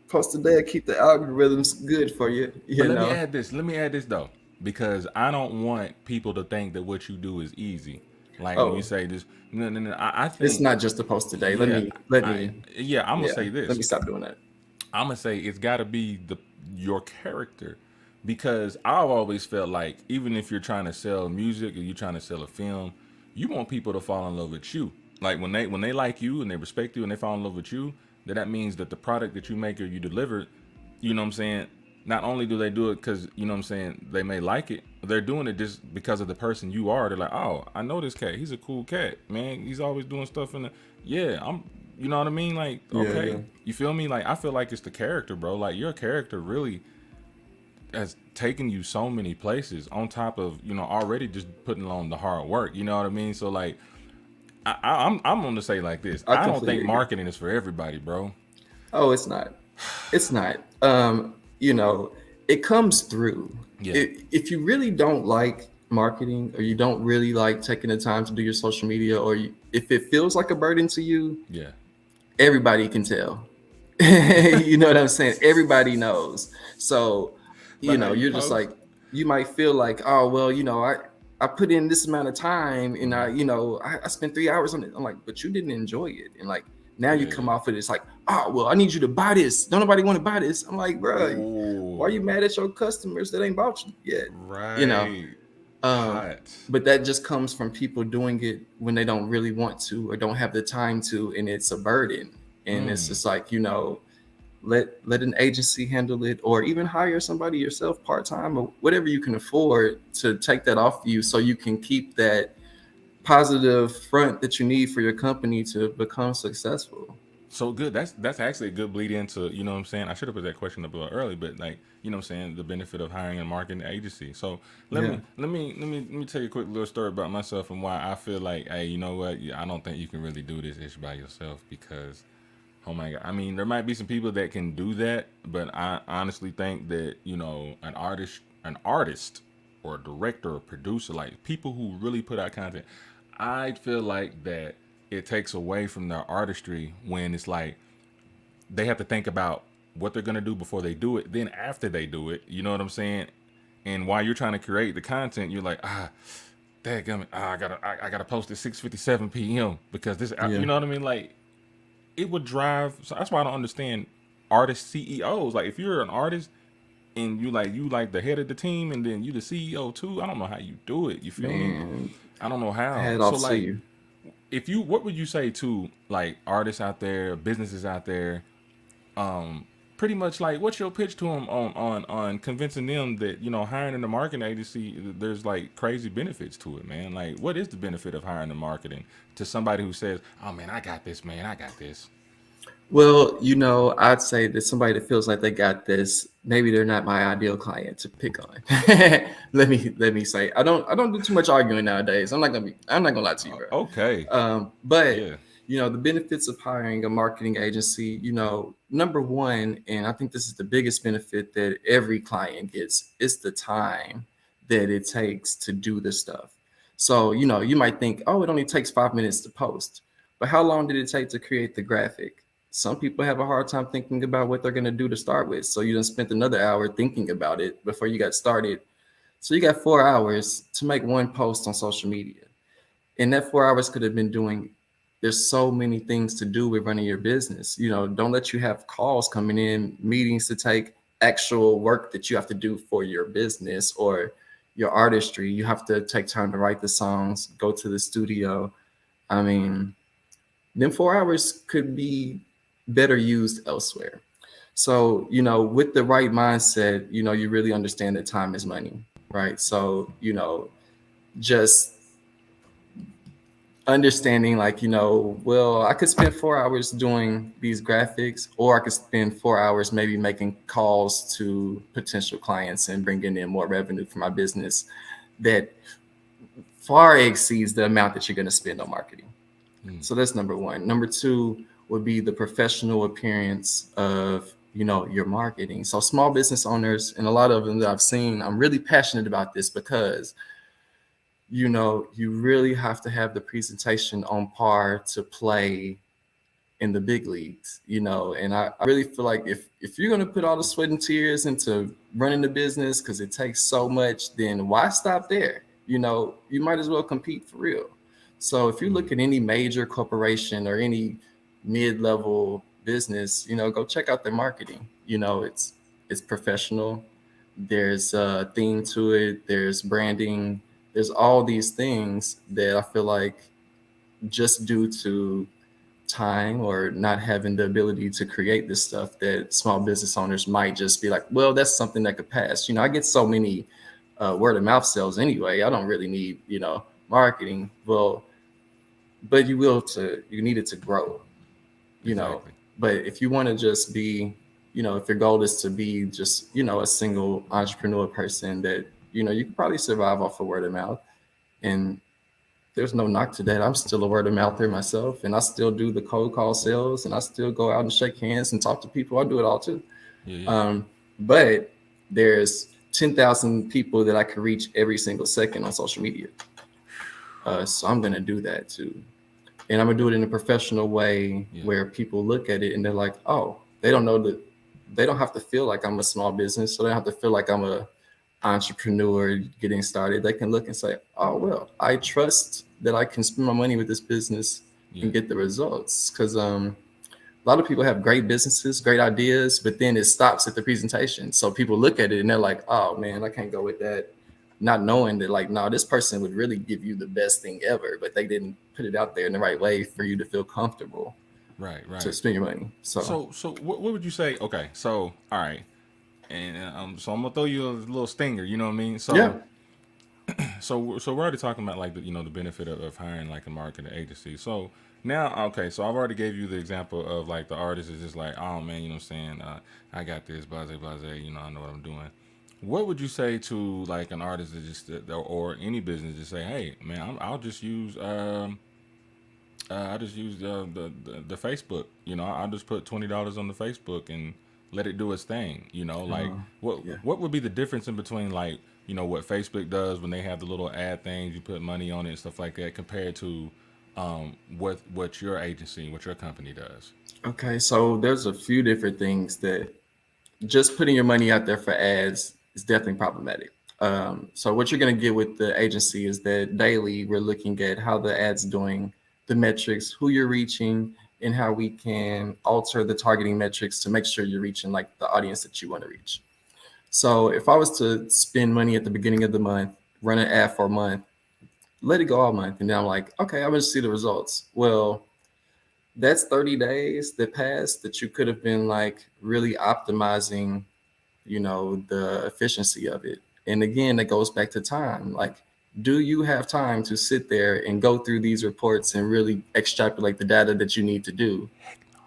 Post a day, keep the algorithms good for you. But let me add this though, because I don't want people to think that what you do is easy. Like when you say this, no. I think it's not just a post a day. I'm gonna say this. Let me stop doing that. I'm gonna say it's got to be your character. Because I've always felt like even if you're trying to sell music or you're trying to sell a film, you want people to fall in love with you. Like when they like you and they respect you and they fall in love with you, that means that the product that you make or you deliver, not only do they do it because, they may like it, they're doing it just because of the person you are. They're like, oh, I know this cat. He's a cool cat, man. He's always doing stuff you know what I mean? Like, okay. Yeah. You feel me? Like, I feel like it's the character, bro. Like your character really has taken you so many places on top of already just putting on the hard work. You know what I mean? So like, I'm going to say like this. I don't think marketing is for everybody, bro. Oh, it's not. It's not. It comes through. Yeah. If you really don't like marketing, or you don't really like taking the time to do your social media, or if it feels like a burden to you, Yeah. everybody can tell. You know what I'm saying? Everybody knows. So, But how you you're just post? like, you might feel like, oh, well, I put in this amount of time and I spent 3 hours on it. I'm like, but you didn't enjoy it. And like, now you come off of it, it's like, oh, well, I need you to buy this. Don't nobody want to buy this. I'm like, bro, why are you mad at your customers that ain't bought you yet? Right. Hot. But that just comes from people doing it when they don't really want to or don't have the time to, and it's a burden. And it's just like, let an agency handle it, or even hire somebody yourself part-time or whatever you can afford to take that off you, so you can keep that positive front that you need for your company to become successful. So good. That's actually a good bleed into, you know what I'm saying? I should have put that question up a little early, but like, you know what I'm saying, the benefit of hiring a marketing agency. So let me tell you a quick little story about myself and why I feel like, hey, you know what? I don't think you can really do this ish by yourself, because oh my God. I mean, there might be some people that can do that, but I honestly think that, an artist or a director or producer, like people who really put out content, I feel like that it takes away from their artistry when it's like they have to think about what they're gonna do before they do it. Then after they do it, you know what I'm saying? And while you're trying to create the content, you're like, dadgummit, I gotta post at 6:57 p.m. because this, you know what I mean? Like, it would drive. So that's why I don't understand artist CEOs. Like, if you're an artist and you like the head of the team, and then you the CEO too, I don't know how you do it. You feel me? I don't know how. Head So off to like, you. what would you say to like artists out there, businesses out there, pretty much like, what's your pitch to them on convincing them that, hiring in the marketing agency, there's like crazy benefits to it, man? Like, what is the benefit of hiring the marketing to somebody who says, oh man, I got this, man, I got this? Well, I'd say that somebody that feels like they got this, maybe they're not my ideal client to pick on. let me say, I don't do too much arguing nowadays. I'm not gonna lie to you, bro. Okay. But Yeah. the benefits of hiring a marketing agency, number one, and I think this is the biggest benefit that every client gets, is the time that it takes to do the stuff. So, you might think, oh, it only takes 5 minutes to post, but how long did it take to create the graphic? Some people have a hard time thinking about what they're going to do to start with. So you done spent another hour thinking about it before you got started. So you got 4 hours to make one post on social media. And that 4 hours could have been doing, there's so many things to do with running your business. Don't let you have calls coming in, meetings to take, actual work that you have to do for your business or your artistry. You have to take time to write the songs, go to the studio. I mean, then 4 hours could be better used elsewhere. So, with the right mindset, you really understand that time is money, right? So, just understanding like, well, I could spend 4 hours doing these graphics, or I could spend 4 hours maybe making calls to potential clients and bringing in more revenue for my business that far exceeds the amount that you're going to spend on marketing. So that's number one. Number two would be the professional appearance of, your marketing. So small business owners, and a lot of them that I've seen, I'm really passionate about this because, you really have to have the presentation on par to play in the big leagues, and I really feel like if you're going to put all the sweat and tears into running the business, because it takes so much, then why stop there? You might as well compete for real. So if you look at any major corporation or any mid-level business, go check out their marketing. It's professional. There's a theme to it. There's branding. There's all these things that I feel like, just due to time or not having the ability to create this stuff, that small business owners might just be like, well, that's something that could pass. I get so many word of mouth sales anyway. I don't really need, marketing. Well, but you need it to grow, Exactly. But if you want to just be, if your goal is to be just, a single entrepreneur person, that, you can probably survive off of word of mouth. And there's no knock to that. I'm still a word of mouther myself, and I still do the cold call sales, and I still go out and shake hands and talk to people. I do it all too. Yeah. But there's 10,000 people that I can reach every single second on social media. So I'm gonna do that too, and I'm gonna do it in a professional way where people look at it and they're like, oh, they don't know that they don't have to feel like I'm a small business, so they don't have to feel like I'm a entrepreneur getting started. They can look and say, oh well, I trust that I can spend my money with this business and get the results. Because a lot of people have great businesses, great ideas, but then it stops at the presentation. So people look at it and they're like, oh man, I can't go with that. Not knowing that, like, no, this person would really give you the best thing ever, but they didn't put it out there in the right way for you to feel comfortable. Right. To spend your money. So what would you say? Okay, so all right, and so I'm gonna throw you a little stinger. You know what I mean? So yeah. So we're already talking about, like, the benefit of hiring, like, a marketing agency. So now, okay, so I've already gave you the example of, like, the artist is just like, oh man, you know what I'm saying? I got this, blase, blase, I know what I'm doing. What would you say to, like, an artist that just or any business to say, hey man, I'll just use the Facebook. I'll just put $20 on the Facebook and let it do its thing. Like, what would be the difference in between, like, what Facebook does when they have the little ad things, you put money on it and stuff like that, compared to what your agency, what your company does? Okay, so there's a few different things that just putting your money out there for ads is definitely problematic. So what you're going to get with the agency is that daily we're looking at how the ad's doing, the metrics, who you're reaching, and how we can alter the targeting metrics to make sure you're reaching, like, the audience that you want to reach. So if I was to spend money at the beginning of the month, run an ad for a month, let it go all month, and then I'm like, okay, I'm going to see the results. Well, that's 30 days that passed that you could have been, like, really optimizing, the efficiency of it. And again, that goes back to time. Like, do you have time to sit there and go through these reports and really extrapolate the data that you need to do?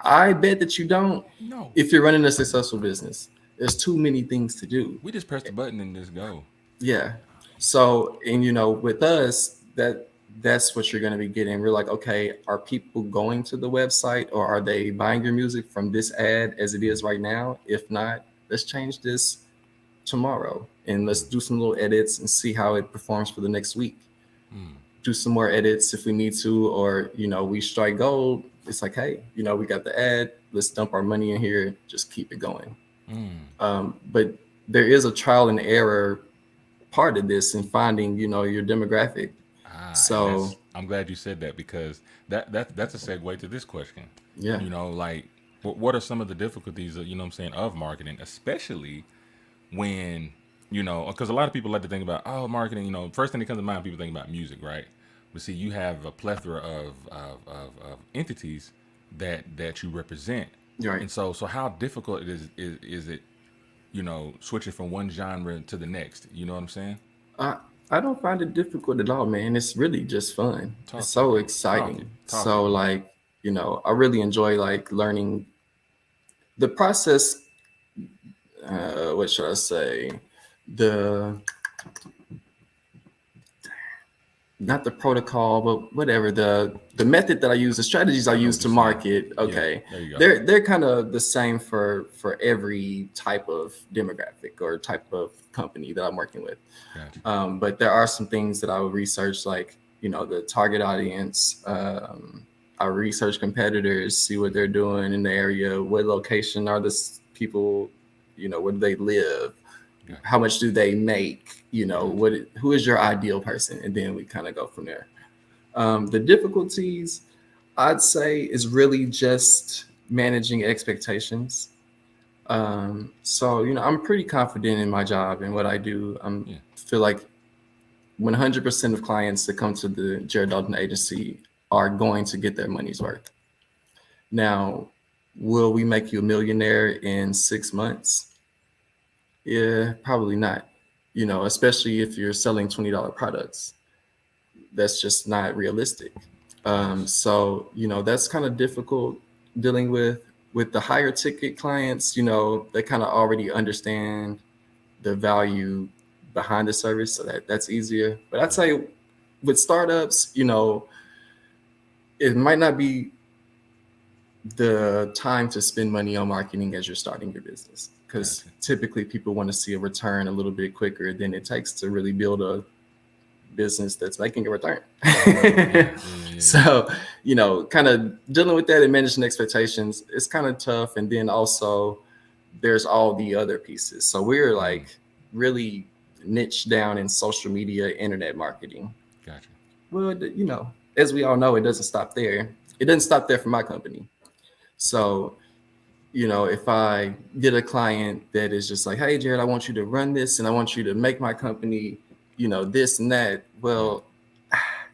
I bet that you don't. No. If you're running a successful business, there's too many things to do. We just press the button and just go. Yeah. So, and with us, that's what you're going to be getting. We're like, okay, are people going to the website, or are they buying your music from this ad as it is right now? If not, let's change this tomorrow and let's do some little edits and see how it performs for the next week. Do some more edits if we need to, or we strike gold. It's like, hey, we got the ad, let's dump our money in here, just keep it going. But there is a trial and error part of this in finding your demographic. So I'm glad you said that, because that's a segue to this question. Yeah. Like, what are some of the difficulties of marketing, especially when because a lot of people like to think about, oh, marketing, first thing that comes to mind, people think about music, right? But see, you have a plethora of entities that you represent, right. And so how difficult is it switching from one genre to the next? You know what I'm saying? I don't find it difficult at all, man. It's really just fun. It's so exciting. So, like, I really enjoy, like, learning the process. What should I say? Not the protocol, but whatever, the method that I use, the strategies I use to market. Okay, yeah, they're kind of the same for every type of demographic or type of company that I'm working with. Gotcha. But there are some things that I would research, like the target audience. I research competitors, see what they're doing in the area, what location are the people, where do they live. How much do they make? Who is your ideal person? And then we kind of go from there. The difficulties, I'd say, is really just managing expectations. So, I'm pretty confident in my job and what I do. Feel like 100% of clients that come to the Jared Dalton agency are going to get their money's worth. Now, will we make you a millionaire in 6 months? Yeah, probably not. Especially if you're selling $20 products, that's just not realistic. So, that's kind of difficult dealing with the higher ticket clients. They kind of already understand the value behind the service, so that's easier. But I'd say with startups, it might not be the time to spend money on marketing as you're starting your business. because typically people want to see a return a little bit quicker than it takes to really build a business that's making a return. So, you know, kind of dealing with that and managing expectations, it's kind of tough. And then also there's all the other pieces. So we're like really niche down in social media, internet marketing. Gotcha. Well, you know, as we all know, it doesn't stop there. It doesn't stop there for my company. So, you know, if I get a client that is just like, hey, Jared, I want you to run this and I want you to make my company, you know, this and that. Well,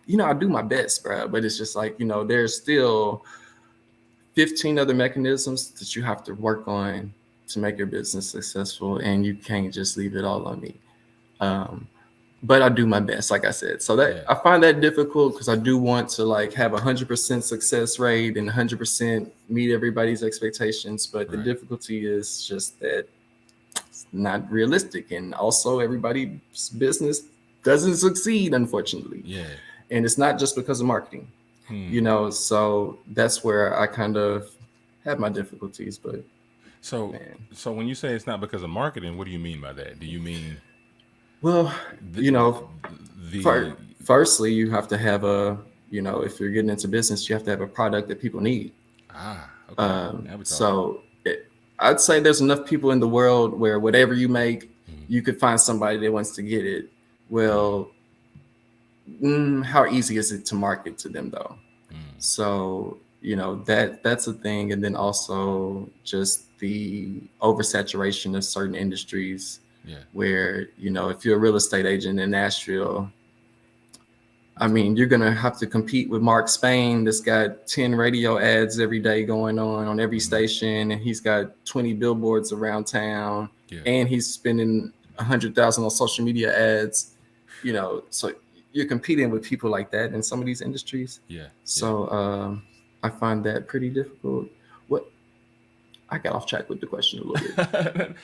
you know, I do my best, bro. But it's just like, you know, there's still 15 other mechanisms that you have to work on to make your business successful. And you can't just leave it all on me. But I do my best, like I said. So that I find that difficult because I do want to like have 100% success rate and 100% meet everybody's expectations. But the difficulty is just that it's not realistic. And also everybody's business doesn't succeed, unfortunately. Yeah. And it's not just because of marketing, you know, so that's where I kind of have my difficulties. But so when you say it's not because of marketing, what do you mean by that? Do you mean... Well, you know, firstly, you have to have you know, if you're getting into business, you have to have a product that people need. Okay. So I'd say there's enough people in the world where whatever you make, you could find somebody that wants to get it. Well, how easy is it to market to them though? So, you know, that's a thing. And then also just the oversaturation of certain industries. Yeah. Where, you know, if you're a real estate agent in Nashville, I mean, you're going to have to compete with Mark Spain that's got 10 radio ads every day going on every station. And he's got 20 billboards around town. Yeah. And he's spending $100,000 on social media ads, you know, so you're competing with people like that in some of these industries. Yeah. So I find that pretty difficult. I got off track with the question a little bit.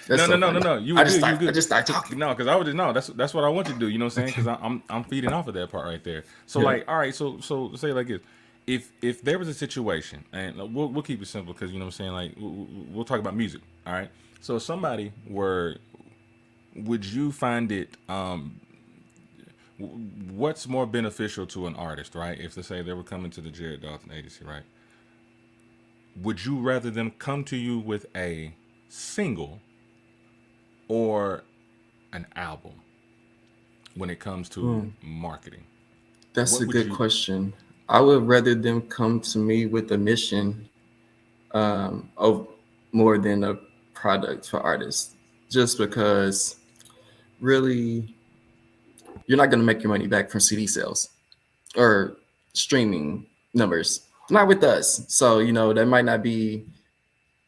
No. I just started talking. No, because I was just that's what I want you to do. You know what I'm saying? Because I'm feeding off of that part right there. So like, all right. So say it like this: if there was a situation, and we'll keep it simple because you know what I'm saying. Like we'll talk about music. All right. So if somebody would you find it? What's more beneficial to an artist, right? If to say they were coming to the Jared Dalton agency, right? Would you rather them come to you with a single or an album when it comes to marketing? That's a good question. I would rather them come to me with a mission of more than a product for artists, just because really you're not going to make your money back from CD sales or streaming numbers. Not with us. So, you know, that might not be,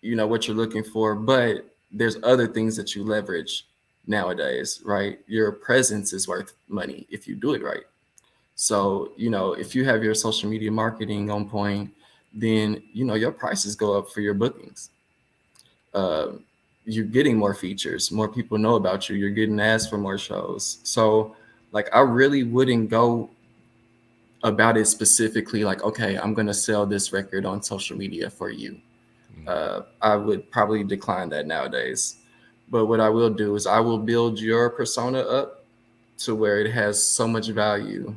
you know, what you're looking for, but there's other things that you leverage nowadays, right? Your presence is worth money if you do it right. So, you know, if you have your social media marketing on point, then, you know, your prices go up for your bookings. You're getting more features, more people know about you. You're getting asked for more shows. So like, I really wouldn't go about it specifically like, okay, I'm going to sell this record on social media for you. I would probably decline that nowadays. But what I will do is I will build your persona up to where it has so much value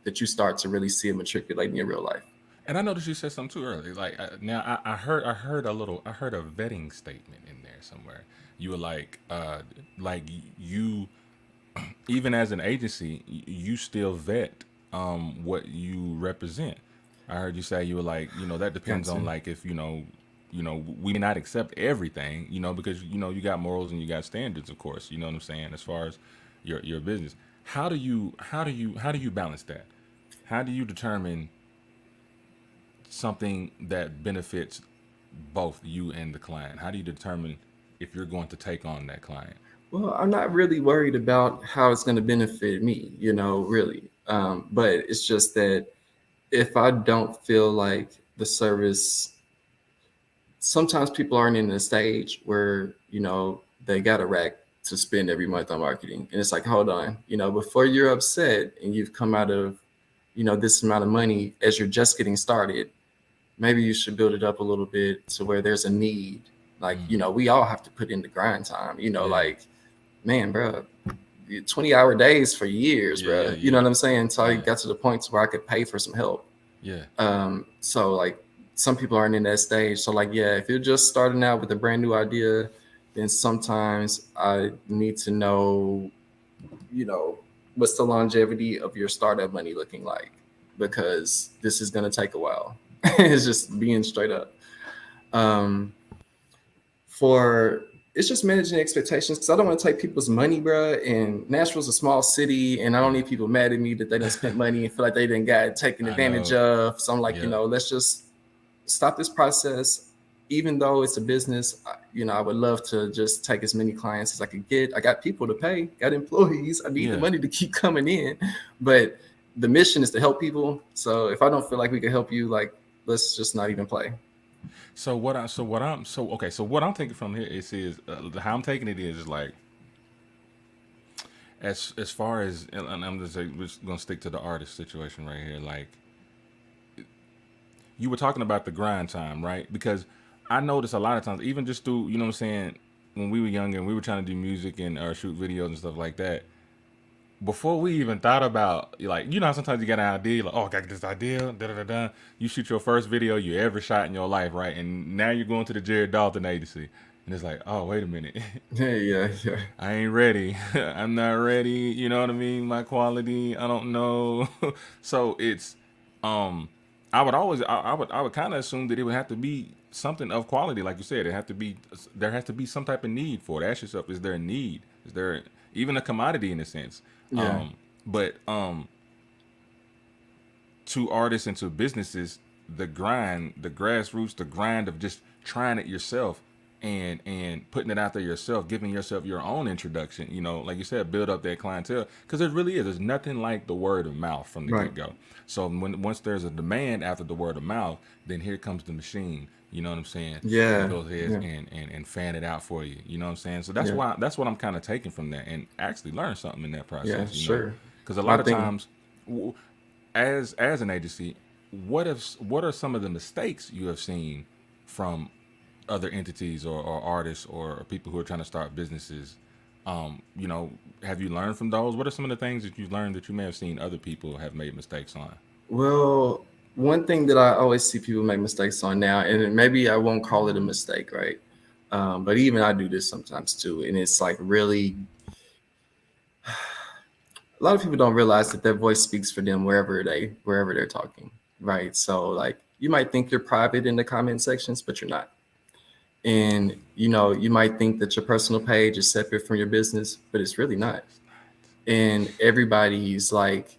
that you start to really see it matriculate in your real life. And I noticed you said something too early. Like now I heard a vetting statement in there somewhere. You were like you, even as an agency, you still vet what you represent. I heard you say you were like, you know, that depends on like if you know we may not accept everything, you know, because you know you got morals and you got standards, of course. You know what I'm saying as far as your business. How do you balance that? How do you determine something that benefits both you and the client? How do you determine if you're going to take on that client? Well, I'm not really worried about how it's going to benefit me, you know, really. But it's just that if I don't feel like the service, sometimes people aren't in a stage where, you know, they got a rack to spend every month on marketing. And it's like, hold on, you know, before you're upset and you've come out of, you know, this amount of money as you're just getting started, maybe you should build it up a little bit to where there's a need Like, you know, we all have to put in the grind time, you know, like, man, bro, 20-hour days for years, bro. You know what I'm saying? So I got to the point where I could pay for some help. So like some people aren't in that stage. So like, yeah, if you're just starting out with a brand new idea, then sometimes I need to know, you know, what's the longevity of your startup money looking like? Because this is going to take a while. It's just being straight up. It's just managing expectations, because I don't want to take people's money, bro. And Nashville's a small city, and I don't need people mad at me that they didn't spend money and feel like they didn't get taken advantage of. So I'm like, you know, let's just stop this process. Even though it's a business, you know, I would love to just take as many clients as I could get. I got people to pay, got employees. I need the money to keep coming in, but the mission is to help people. So if I don't feel like we can help you, like, let's just not even play. So what I'm taking from here is how I'm taking it is like, as far as, and I'm just gonna stick to the artist situation right here. Like, you were talking about the grind time, right? Because I noticed a lot of times, even just through, you know what I'm saying, when we were younger and we were trying to do music and shoot videos and stuff like that, before we even thought about, like, you know how sometimes you get an idea, like, oh, I got this idea, da-da-da-da. You shoot your first video you ever shot in your life, right? And now you're going to the Jared Dalton agency. And it's like, oh, wait a minute. Yeah. I ain't ready. I'm not ready. You know what I mean? My quality, I don't know. So it's, I would kind of assume that it would have to be something of quality. Like you said, there has to be some type of need for it. Ask yourself, is there a need? Is there even a commodity in a sense? But to artists and to businesses, the grind, the grassroots, the grind of just trying it yourself and putting it out there yourself, giving yourself your own introduction, you know, like you said, build up that clientele, because there really is. There's nothing like the word of mouth from the get-go. So once there's a demand after the word of mouth, then here comes the machine. You know what I'm saying? Yeah. Go ahead and fan it out for you. You know what I'm saying? So that's why, that's what I'm kind of taking from that, and actually learn something in that process. Yeah, sure. Because a lot of times, as an agency, what are some of the mistakes you have seen from other entities or artists or people who are trying to start businesses? You know, have you learned from those? What are some of the things that you've learned that you may have seen other people have made mistakes on? Well, one thing that I always see people make mistakes on now, and maybe I won't call it a mistake, right? But even I do this sometimes too. And it's like, really, a lot of people don't realize that their voice speaks for them wherever they're talking, right? So like, you might think you're private in the comment sections, but you're not. And, you know, you might think that your personal page is separate from your business, but it's really not. And everybody's like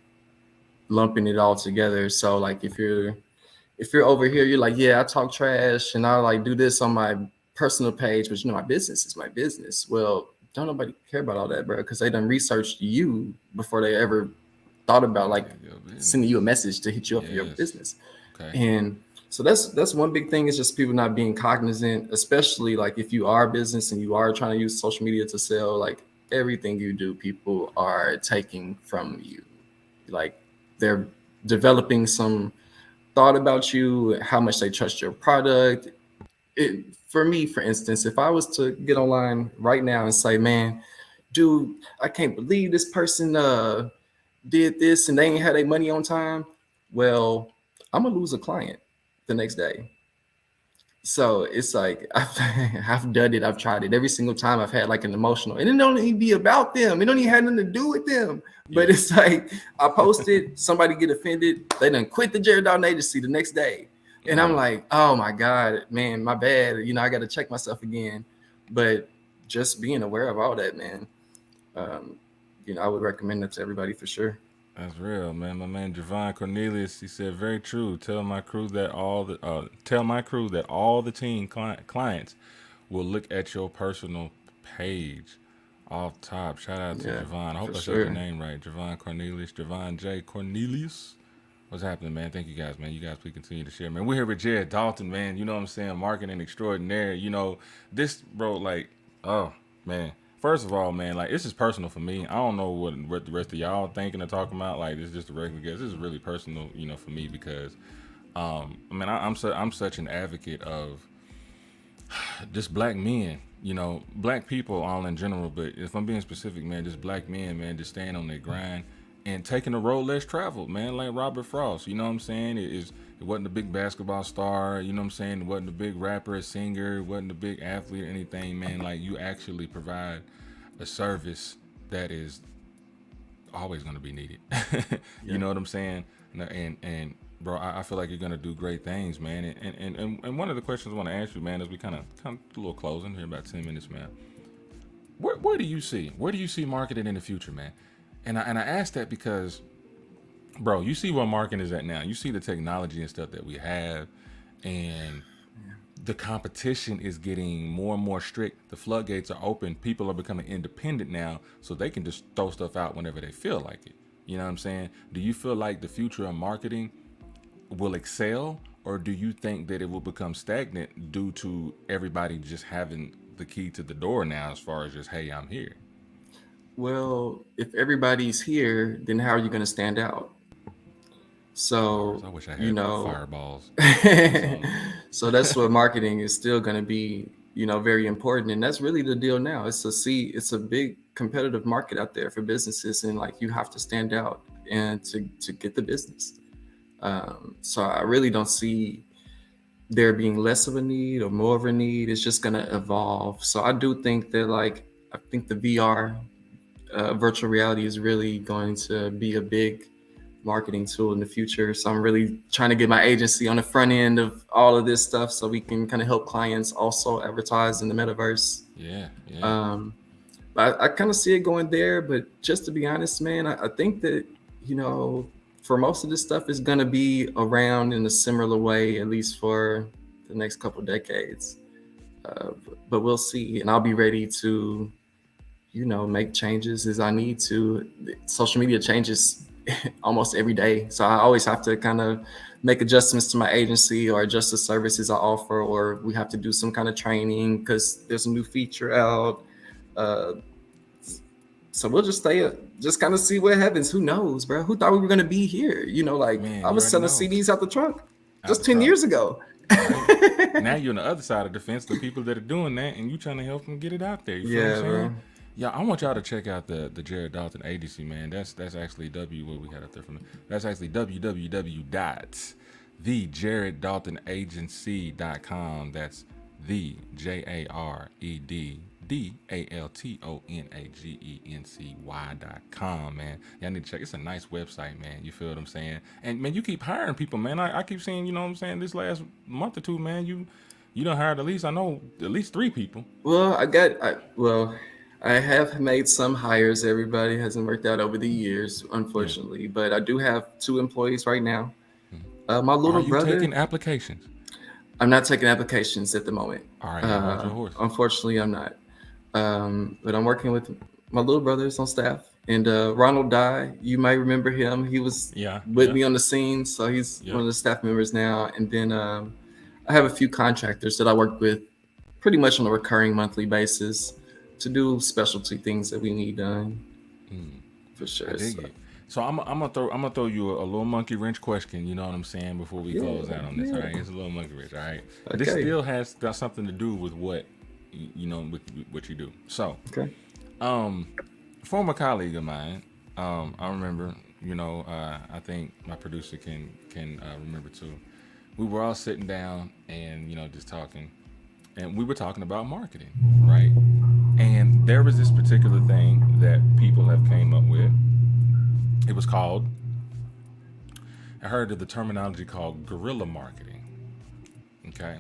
lumping it all together. So like, if you're over here, you're like, yeah, I talk trash and I like do this on my personal page, but you know, my business is my business. Well, don't nobody care about all that, bro, because they done researched you before they ever thought about like sending you a message to hit you up for your business. And so that's one big thing, is just people not being cognizant, especially like if you are a business and you are trying to use social media to sell, like everything you do, people are taking from you. Like, they're developing some thought about you, how much they trust your product. For me, for instance, if I was to get online right now and say, man, dude, I can't believe this person did this and they ain't had their money on time, well, I'm gonna lose a client the next day. So it's like, I've done it. I've tried it every single time. I've had like an emotional, and it don't even be about them. It don't even have nothing to do with them. But it's like, I posted, somebody get offended. They done quit the Jared Dalton agency the next day. And I'm like, oh my God, man, my bad. You know, I got to check myself again. But just being aware of all that, man, you know, I would recommend that to everybody for sure. That's real, man. My man Javon Cornelius, he said, very true. Tell my crew that all the team clients will look at your personal page off top. Shout out to Javon. I hope I said your name right. Javon Cornelius, Javon J. Cornelius. What's happening, man? Thank you guys, man. You guys please continue to share, man. We're here with Jared Dalton, man. You know what I'm saying? Marketing extraordinaire. You know, this, bro, like, oh, man. First of all, man, like, this is personal for me. I don't know what the rest of y'all thinking or talking about. Like, this is just a regular guess. This is really personal, you know, for me, because, I mean, I'm such an advocate of, just black men, black people all in general, but if I'm being specific, man, just black men, man, just staying on their grind and taking the road less traveled, man, like Robert Frost, you know what I'm saying? It wasn't a big basketball star, you know what I'm saying? It wasn't a big rapper, a singer, it wasn't a big athlete or anything, man. Like, you actually provide a service that is always going to be needed. You know what I'm saying? And bro, I feel like you're going to do great things, man. And one of the questions I want to ask you, man, as we kind of a little closing here, about 10 minutes, man. Where do you see marketing in the future, man? And I ask that because, bro, you see where marketing is at now. You see the technology and stuff that we have, and the competition is getting more and more strict. The floodgates are open. People are becoming independent now, so they can just throw stuff out whenever they feel like it. You know what I'm saying? Do you feel like the future of marketing will excel, or do you think that it will become stagnant due to everybody just having the key to the door now, as far as just, hey, I'm here? Well, if everybody's here, then how are you going to stand out? So, I wish I had fireballs. So that's what marketing is still going to be, very important. And that's really the deal now. It's a big competitive market out there for businesses. And like, you have to stand out and to get the business. So I really don't see there being less of a need or more of a need. It's just going to evolve. So I do think that I think the VR, virtual reality, is really going to be a big marketing tool in the future. So I'm really trying to get my agency on the front end of all of this stuff so we can kind of help clients also advertise in the metaverse. Yeah. But I kind of see it going there. But just to be honest, man, I think that, for most of this stuff is going to be around in a similar way, at least for the next couple decades. But we'll see. And I'll be ready to, make changes as I need to. Social media changes almost every day. So I always have to kind of make adjustments to my agency or adjust the services I offer, or we have to do some kind of training because there's a new feature out. So we'll just just kind of see what happens. Who knows, bro? Who thought we were going to be here? Man, I was selling CDs out the trunk just 10 years ago. Right. Now you're on the other side of the fence, the people that are doing that, and you trying to help them get it out there. You feel what I'm saying? Bro. Yeah, I want y'all to check out the Jared Dalton agency, man. That's actually what we had up there from. That's actually www.thejareddaltonagency.com. That's the JaredDaltonagency.com, man. Y'all need to check. It's a nice website, man. You feel what I'm saying? And man, you keep hiring people, man. I keep seeing, you know what I'm saying, this last month or two, man, you done hired at least 3 people. Well, I have made some hires. Everybody hasn't worked out over the years, unfortunately. Yeah. But I do have 2 employees right now. My little brother. Are you taking applications? I'm not taking applications at the moment. All right, hold your horse. Unfortunately, I'm not. But I'm working with my little brothers on staff. And Ronald Dye, you might remember him. He was with me on the scene. So he's one of the staff members now. And then I have a few contractors that I work with pretty much on a recurring monthly basis to do specialty things that we need done. For sure. So I'm gonna throw you a little monkey wrench question. You know what I'm saying? Before we close out on this, all right? It's a little monkey wrench, all right? Okay. This still has got something to do with what with what you do. So, former colleague of mine, I remember. I think my producer can remember too. We were all sitting down and just talking, and we were talking about marketing, right? And there was this particular thing that people have came up with. It was called, I heard of the terminology called guerrilla marketing. Okay.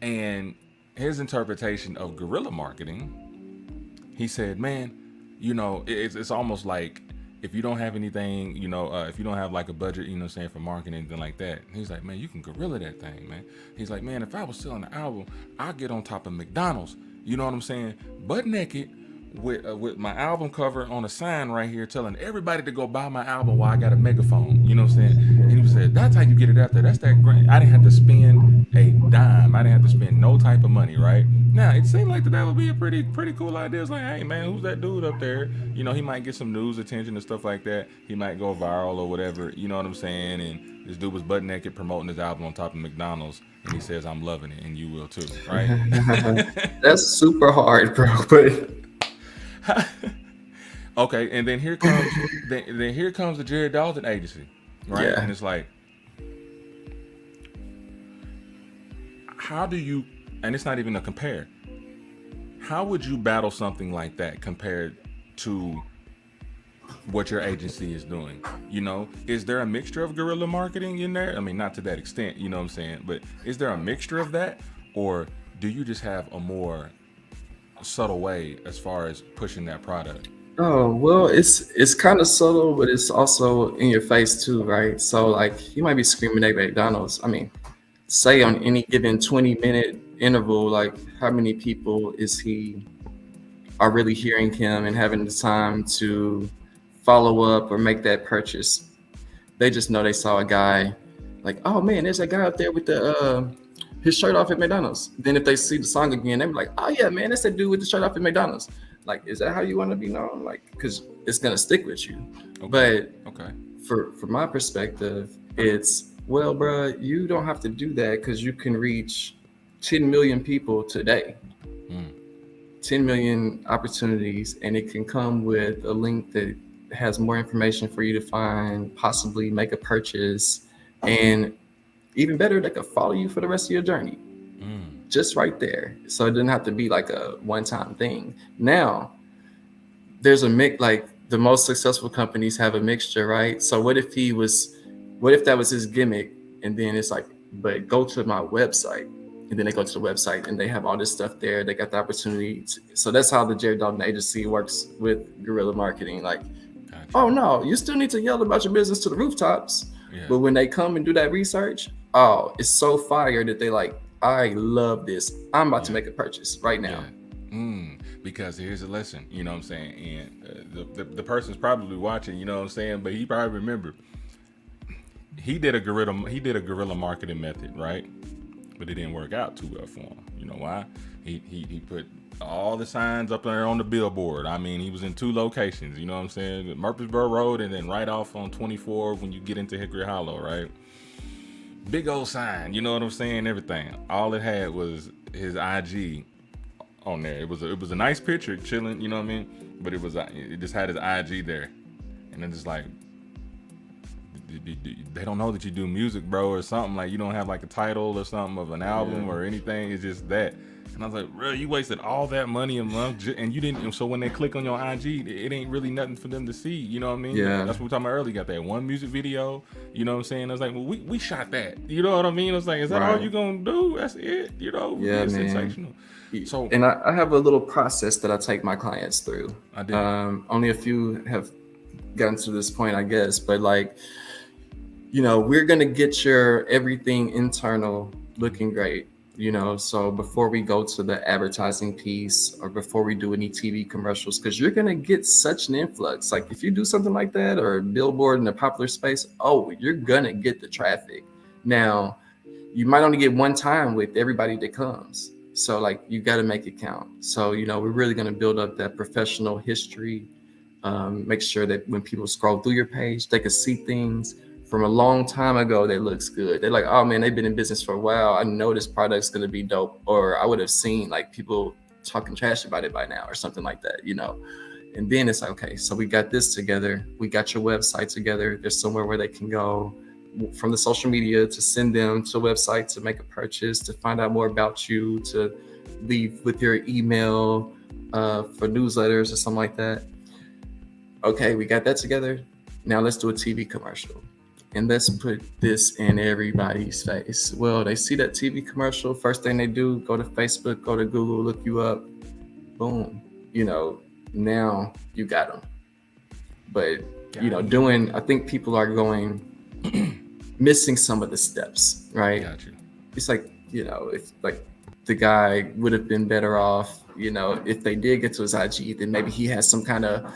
And his interpretation of guerrilla marketing, he said, man, it's almost like if you don't have anything, if you don't have like a budget, for marketing, anything like that. He's like, man, you can guerrilla that thing, man. He's like, man, if I was selling an album, I'd get on top of McDonald's. You know what I'm saying? Butt naked with my album cover on a sign right here telling everybody to go buy my album while I got a megaphone. You know what I'm saying? And he was said, that's how you get it out there. That's that great. I didn't have to spend a dime. I didn't have to spend no type of money, right? Now, it seemed like that would be a pretty cool idea. It's like, hey, man, who's that dude up there? You know, he might get some news attention and stuff like that. He might go viral or whatever. You know what I'm saying? And this dude was butt naked promoting his album on top of McDonald's. And he says, I'm loving it. And you will too, right? That's super hard, bro. But okay, and then here comes then here comes the Jared Dalton agency, right? Yeah. And it's like, how do you? And it's not even a compare. How would you battle something like that compared to what your agency is doing? You know, is there a mixture of guerrilla marketing in there? I mean, not to that extent, you know what I'm saying, but is there a mixture of that, or do you just have a more subtle way as far as pushing that product? oh well, it's kind of subtle, but it's also in your face too, right? So like you might be screaming at McDonald's. I mean, say on any given 20-minute interval, like how many people are really hearing him and having the time to follow up or make that purchase? They just know they saw a guy like, oh man, there's a guy out there with the his shirt off at McDonald's. Then if they see the song again, they be like, oh yeah, man, that's that dude with the shirt off at McDonald's. Like, is that how you want to be known? Like, because it's gonna stick with you. Okay. But Okay. from my perspective, it's, well, bro, you don't have to do that because you can reach 10 million people today. 10 million opportunities, and it can come with a link that has more information for you to find, possibly make a purchase, and even better, they could follow you for the rest of your journey. Just right there. So it doesn't have to be like a one-time thing. Now, there's a mix, like the most successful companies have a mixture, right? So what if that was his gimmick, and then it's like, but go to my website, and then they go to the website and they have all this stuff there. They got the opportunity so that's how the Jared Dalton agency works with guerrilla marketing. Like, Gotcha. oh no, you still need to yell about your business to the rooftops. Yeah. But when they come and do that research, oh, it's so fire that they like, I love this. I'm about to make a purchase right now. Because here's a lesson, you know what I'm saying? And the person's probably watching, you know what I'm saying? But he probably remember. He did a guerrilla marketing method, right? But it didn't work out too well for him. You know why? He put all the signs up there on the billboard. I mean, he was in 2 locations, you know what I'm saying? Murfreesboro Road and then right off on 24 when you get into Hickory Hollow, right? Big old sign, you know what I'm saying? Everything. All it had was his IG on there. It was a nice picture, chilling, you know what I mean? But it just had his IG there. And then just like, they don't know that you do music, bro, or something. Like, you don't have like a title or something of an album or anything. It's just that. And I was like, bro, you wasted all that money a month and you didn't. So when they click on your IG, it ain't really nothing for them to see. You know what I mean? Yeah. That's what we were talking about earlier. Got that one music video. You know what I'm saying? I was like, well, we shot that. You know what I mean? I was like, is that all you gonna do? That's it. You know? Yeah, it's man. sensational. So, and I have a little process that I take my clients through. I did. Only a few have gotten to this point, I guess, but like, you know, we're gonna get your everything internal looking great, you know. So before we go to the advertising piece or before we do any TV commercials, because you're gonna get such an influx. Like if you do something like that or a billboard in a popular space, oh, you're gonna get the traffic. Now, you might only get one time with everybody that comes. So like you got to make it count. So, you know, we're really going to build up that professional history, make sure that when people scroll through your page, they can see things from a long time ago that looks good. They're like, oh man, they've been in business for a while. I know this product's going to be dope. Or I would have seen like people talking trash about it by now or something like that, you know. And then it's like, okay, so we got this together. We got your website together. There's somewhere where they can go from the social media to send them to a website to make a purchase, to find out more about you, to leave with your email for newsletters or something like that. Okay, we got that together. Now let's do a TV commercial. And let's put this in everybody's face. Well, they see that TV commercial. First thing they do, go to Facebook, go to Google, look you up. Boom. You know, now you got them. But, you know, I think people are going, missing some of the steps, right? Got you. It's like, you know, if like the guy would have been better off, you know, if they did get to his IG, then maybe he has some kind of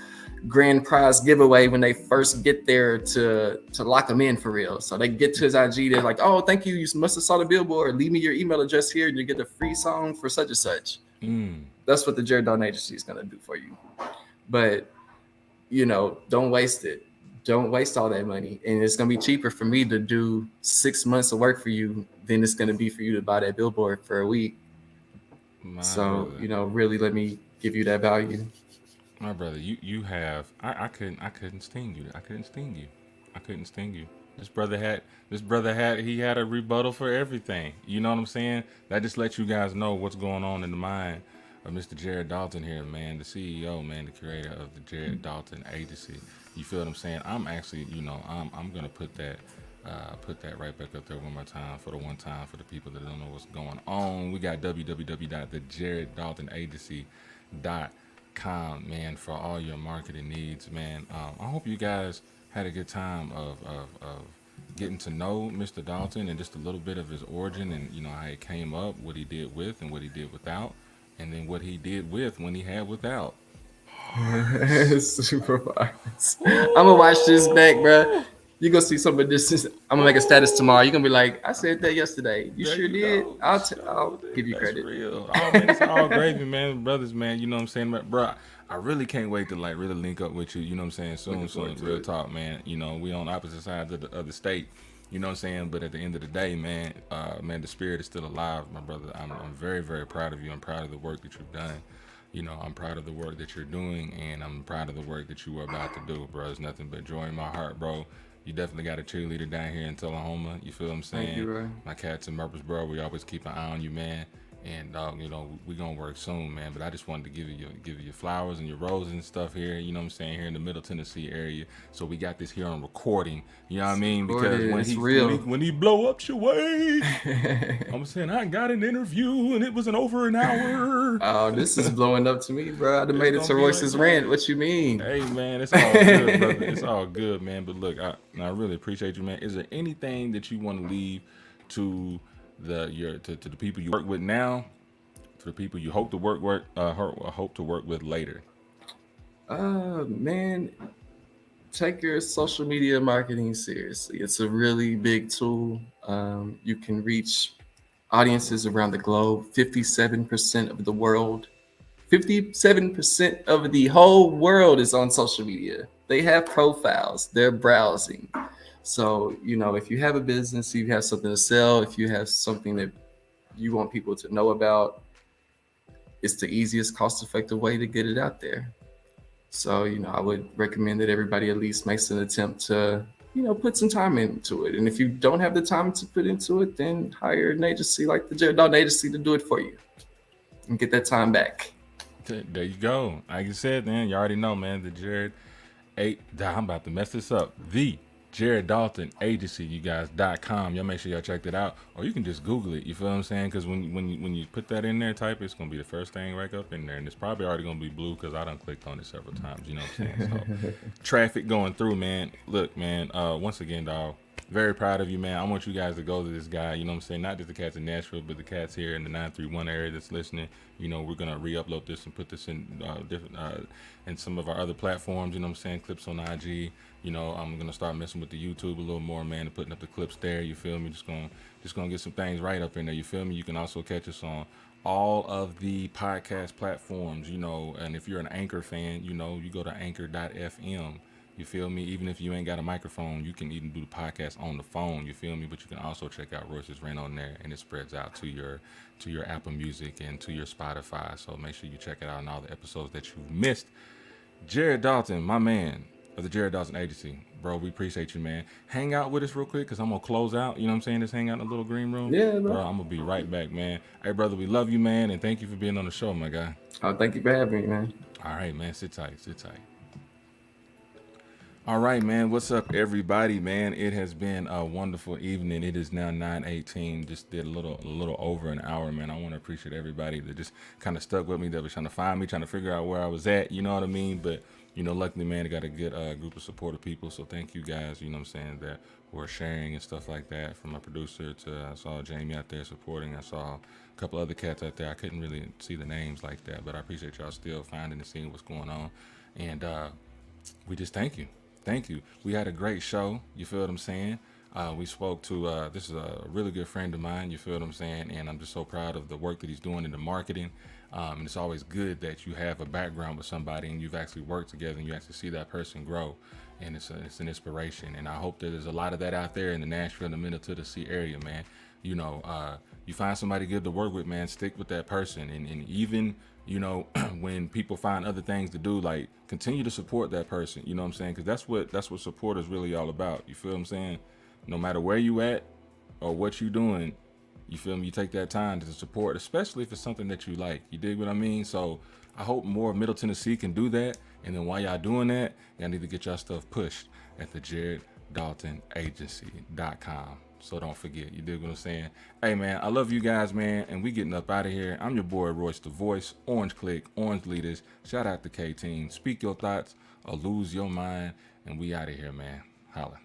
grand prize giveaway when they first get there to lock them in for real. So they get to his IG, they're like, oh, thank you. You must have saw the billboard. Leave me your email address here and you get a free song for such and such. That's what the Jared Dalton Agency is going to do for you. But, you know, don't waste it. Don't waste all that money. And it's going to be cheaper for me to do 6 months of work for you than it's going to be for you to buy that billboard for a week. So, you know, really let me give you that value. My brother, you have I couldn't sting you. I couldn't sting you. This brother had a rebuttal for everything. You know what I'm saying? That just lets you guys know what's going on in the mind of Mr. Jared Dalton here, man, the CEO, man, the creator of the Jared Dalton Agency. You feel what I'm saying? I'm actually, you know, I'm gonna put that right back up there one more time for the people that don't know what's going on. We got www.thejareddaltonagency.com, man, for all your marketing needs, man. I hope you guys had a good time of getting to know Mr. Dalton and just a little bit of his origin and, you know, how he came up, what he did with and what he did without, and then what he did with when he had without. Super vibes. I'm gonna watch this back, bro. You gonna see some of this. I'm gonna make a status tomorrow. You're gonna be like, I said that yesterday. You There sure you did. go. I'll give you That's credit. real. Oh, man, it's all gravy, man. Brothers, man. You know what I'm saying, bro? I really can't wait to like really link up with you. You know what I'm saying? Soon, real talk, man. You know, we on opposite sides of the state. You know what I'm saying? But at the end of the day, man, the spirit is still alive, my brother. I'm very, very proud of you. I'm proud of the work that you've done. You know, I'm proud of the work that you're doing, and I'm proud of the work that you are about to do, bro. It's nothing but joy in my heart, bro. You definitely got a cheerleader down here in Tullahoma. You feel what I'm saying? Thank you, bro. My cats in Murfreesboro, we always keep an eye on you, man. And you know, we gonna work soon, man. But I just wanted to give you flowers and your roses and stuff here. You know what I'm saying? Here in the Middle Tennessee area. So we got this here on recording. You know what I mean? Because when he blow up your way, I'm saying I got an interview and it was over an hour. Oh, this is blowing up to me, bro. I made it to Royce's Rant. What you mean? Hey, man, it's all good, brother. It's all good, man. But look, I really appreciate you, man. Is there anything that you want to leave to the people you work with now, to the people you hope to work with later? Man, take your social media marketing seriously. It's a really big tool. You can reach audiences around the globe. 57% of the world, 57% of the whole world is on social media. They have profiles. They're browsing. So, you know, if you have a business, you have something to sell, if you have something that you want people to know about, it's the easiest cost-effective way to get it out there. So, you know, I would recommend that everybody at least makes an attempt to, you know, put some time into it. And if you don't have the time to put into it, then hire an agency like the Jared Dalton Agency to do it for you and get that time back. There you go. Like you said, man, you already know, man, the Jared I'm about to mess this up. The Jared Dalton Agency, you guys.com. Y'all make sure y'all check that out, or you can just Google it. You feel what I'm saying? Because when you put that in there, type it's gonna be the first thing right up in there, and it's probably already gonna be blue because I done clicked on it several times. You know what I'm saying? So traffic going through, man. Look, man. Once again, dog. Very proud of you, man. I want you guys to go to this guy. You know what I'm saying? Not just the cats in Nashville, but the cats here in the 931 area that's listening. You know, we're gonna re-upload this and put this in different in some of our other platforms. You know what I'm saying? Clips on IG. You know, I'm gonna start messing with the YouTube a little more, man, and putting up the clips there. You feel me? Just gonna get some things right up in there. You feel me? You can also catch us on all of the podcast platforms. You know, and if you're an Anchor fan, you know, you go to anchor.fm. You feel me? Even if you ain't got a microphone, you can even do the podcast on the phone. You feel me? But you can also check out Royce's Rant on there, and it spreads out to your Apple Music and to your Spotify. So make sure you check it out on all the episodes that you've missed. Jared Dalton, my man of the Jared Dalton Agency, bro, we appreciate you, man. Hang out with us real quick because I'm gonna close out. You know what I'm saying? Just hang out in the little green room. Yeah, bro. I'm gonna be right back, man. Hey, brother, we love you, man, and thank you for being on the show, my guy. Oh, thank you for having me, man. All right, man. Sit tight. All right, man. What's up, everybody, man? It has been a wonderful evening. It is now 9:18. Just did a little over an hour, man. I want to appreciate everybody that just kind of stuck with me, that was trying to find me, trying to figure out where I was at. You know what I mean? But, you know, luckily, man, I got a good group of supportive people. So thank you guys, you know what I'm saying, that were sharing and stuff like that. From my producer to, I saw Jamie out there supporting. I saw a couple other cats out there. I couldn't really see the names like that, but I appreciate y'all still finding and seeing what's going on. And, We just thank you. Thank you. We had a great show. You feel what I'm saying? We spoke to, this is a really good friend of mine. You feel what I'm saying? And I'm just so proud of the work that he's doing in the marketing. And it's always good that you have a background with somebody and you've actually worked together and you actually see that person grow. And it's an inspiration. And I hope that there's a lot of that out there in the Nashville and the Middle Tennessee area, man. You know, you find somebody good to work with, man, stick with that person. And even, you know, when people find other things to do, like continue to support that person. You know what I'm saying? Because that's what support is really all about. You feel what I'm saying? No matter where you at or what you doing, you feel me? You take that time to support, especially if it's something that you like. You dig what I mean? So I hope more of Middle Tennessee can do that. And then while y'all doing that, y'all need to get y'all stuff pushed at the JaredDaltonAgency.com. So don't forget, you dig what I'm saying? Hey, man, I love you guys, man, and we getting up out of here. I'm your boy, Royce the Voice, Orange Click, Orange Leaders. Shout out to K-Team. Speak your thoughts or lose your mind, and we out of here, man. Holla.